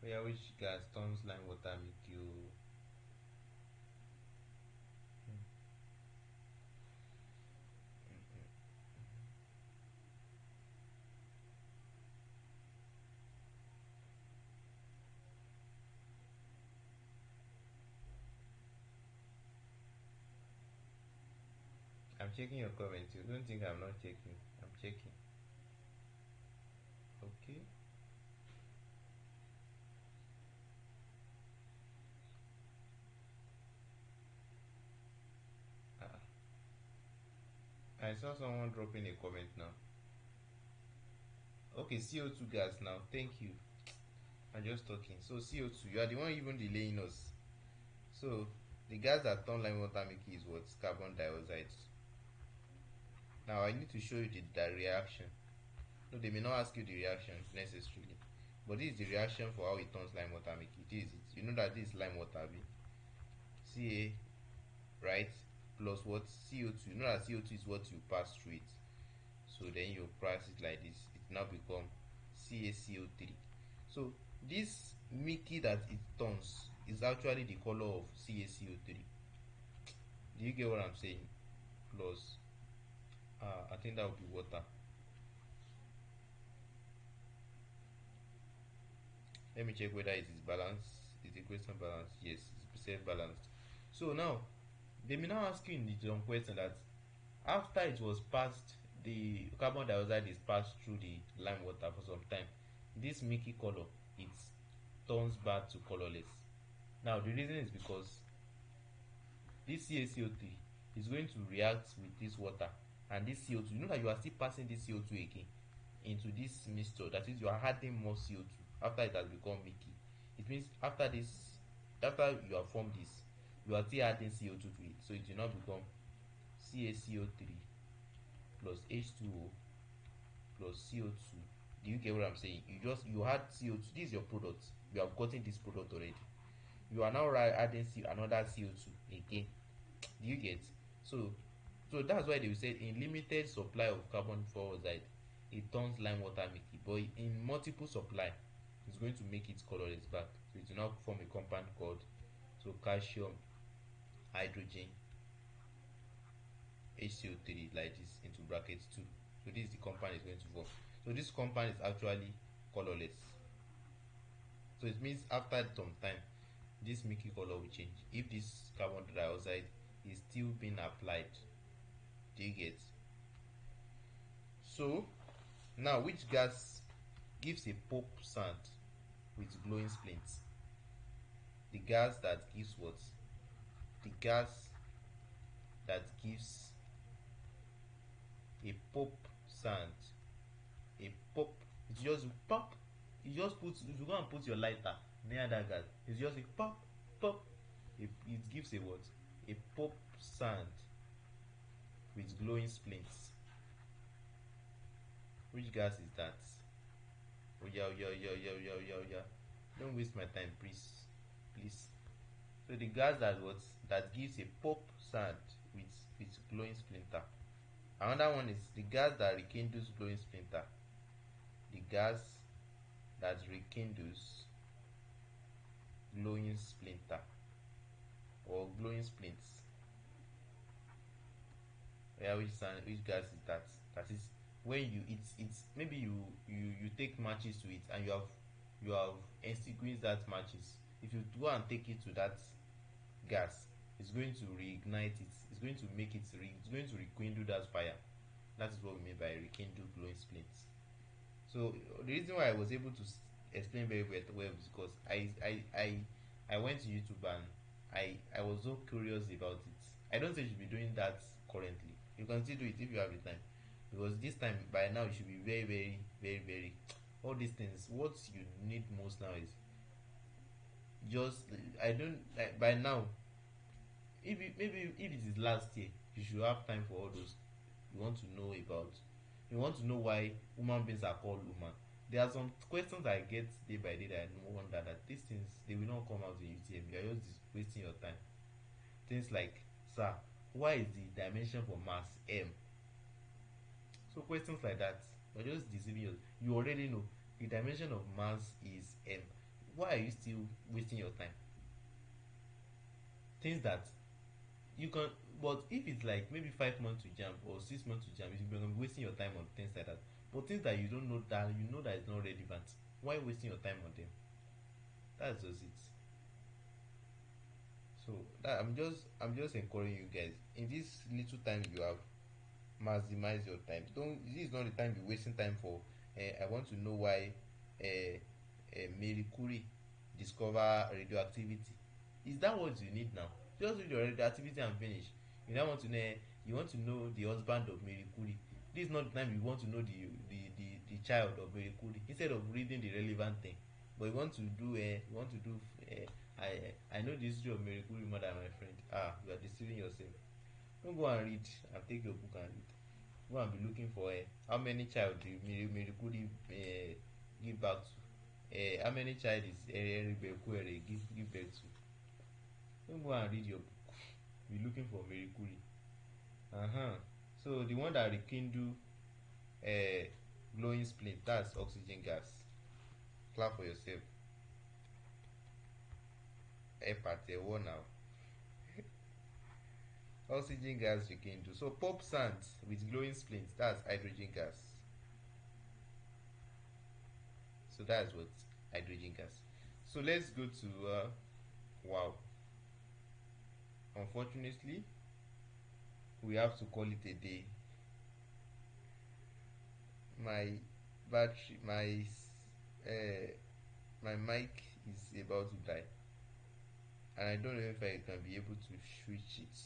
yeah, which gas turns lime water milky? You. I'm checking your comments. You don't think I'm not checking? I'm checking. Okay. Ah, I saw someone dropping a comment now. Okay, CO2 gas now. Thank you. I'm just talking. So CO2, you are the one even delaying us. So the gas that turn lime water milky is what? Carbon dioxide. Now I need to show you the reaction. No, they may not ask you the reaction necessarily, but this is the reaction for how it turns lime water milky. This is it. You know that this is lime water, Ca, right? Plus what? CO2. You know that CO2 is what you pass through it. So then you price it like this. It now become CaCO3. So this milky that it turns is actually the color of CaCO3. Do you get what I'm saying? Plus, I think that would be water. Let me check whether it is balanced. Is the question balanced? Yes, it's percent balanced. So now they may now ask you in the some question that after it was passed, the carbon dioxide is passed through the lime water for some time. This milky color, it turns back to colorless. Now the reason is because this CaCO3 is going to react with this water and this CO2. You know that you are still passing this CO2 again into this mixture. That is, you are adding more CO2 after it has become milky. It means after you have formed this, you are still adding CO2 to it, so it will now become CaCO3 plus H2O plus CO2. Do you get what I'm saying? You add CO2. This is your product. You have gotten this product already. You are now adding another CO2 again. Do you get? So so that's why they said in limited supply of carbon dioxide, it turns lime water milky. But in multiple supply, it's going to make it colorless back. So it will now form a compound called calcium, hydrogen, HCO3 like this into brackets 2. So this is the compound is going to form. So this compound is actually colorless. So it means after some time, this milky color will change if this carbon dioxide is still being applied. Do you get? So now, which gas gives a pop sound with glowing splints? The gas that gives what? The gas that gives a pop sound. A pop. It's just pop. You just put. If you go and put your lighter near that gas, it's just a pop, pop. It gives a what? A pop sound with glowing splints. Which gas is that? Oh yeah, oh yeah, oh yeah, oh yeah, oh yeah, oh yeah, oh yeah. Don't waste my time, please, please. So the gas that what? That gives a pop sound with glowing splinter. Another one is the gas that rekindles glowing splinter. The gas that rekindles glowing splinter or glowing splints. Yeah, which gas is that? That is when you it's maybe you take matches to it and you have extinguished that matches. If you go and take it to that gas, it's going to reignite it. It's going to make it it's going to rekindle that fire. That is what we mean by rekindle glowing splints. So the reason why I was able to explain very well is because I went to YouTube and I was so curious about it. I don't say you should be doing that currently. You can still do it if you have the time, because this time by now you should be very very very very all these things. What you need most now is just I don't like by now. Maybe if it is last year, you should have time for all those you want to know about. You want to know why human beings are called human. There are some questions I get day by day that I no wonder that these things they will not come out in UTM. You are just wasting your time. Things like, sir, why is the dimension for mass m? So questions like that, you're just deceiving yourself. You already know the dimension of mass is m. Why are you still wasting your time? Things that you can, but if it's like maybe 5 months to jump or 6 months to jump, you're gonna be wasting your time on things like that. But things that you don't know that you know that it's not relevant, why wasting your time on them? That's just it. So that I'm just encouraging you guys in this little time you have, maximize your time. Don't This is not the time you're wasting time for. I want to know why Marie Curie discover radioactivity. Is that what you need now? Just read your radioactivity and finish. You don't want to know. You want to know the husband of Marie Curie. This is not the time you want to know the child of Marie Curie. Instead of reading the relevant thing, but you want to do. You want to do. I know the history of Marie Curie more than my friend. You are deceiving yourself. Don't go and read and take your book and read. Go and be looking for how many child Marie Curie give back to. How many child is Rebecca give birth to? Don't go and read your book. Be looking for Marie Curie. So the one that rekindle glowing splint, that's oxygen gas. Clap for yourself. One now. Oxygen gas rekindle. So pop sands with glowing splints, that's hydrogen gas. So that's what hydrogen gas. So let's go to wow. Unfortunately, we have to call it a day. My battery, my mic is about to die, and I don't know if I can be able to switch it.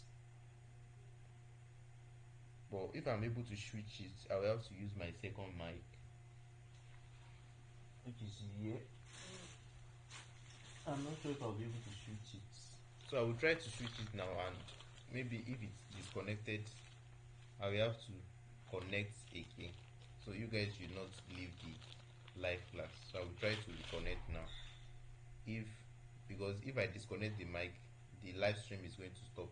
But if I'm able to switch it, I will have to use my second mic, which is here. I'm not sure if I'll be able to switch it. So I will try to switch it now, and maybe if it's disconnected, I will have to connect again. So you guys should not leave the live class. So I will try to reconnect now. Because if I disconnect the mic, the live stream is going to stop.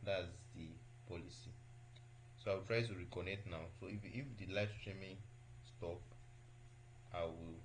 That's the policy. So I will try to reconnect now. So if the live streaming stop, I will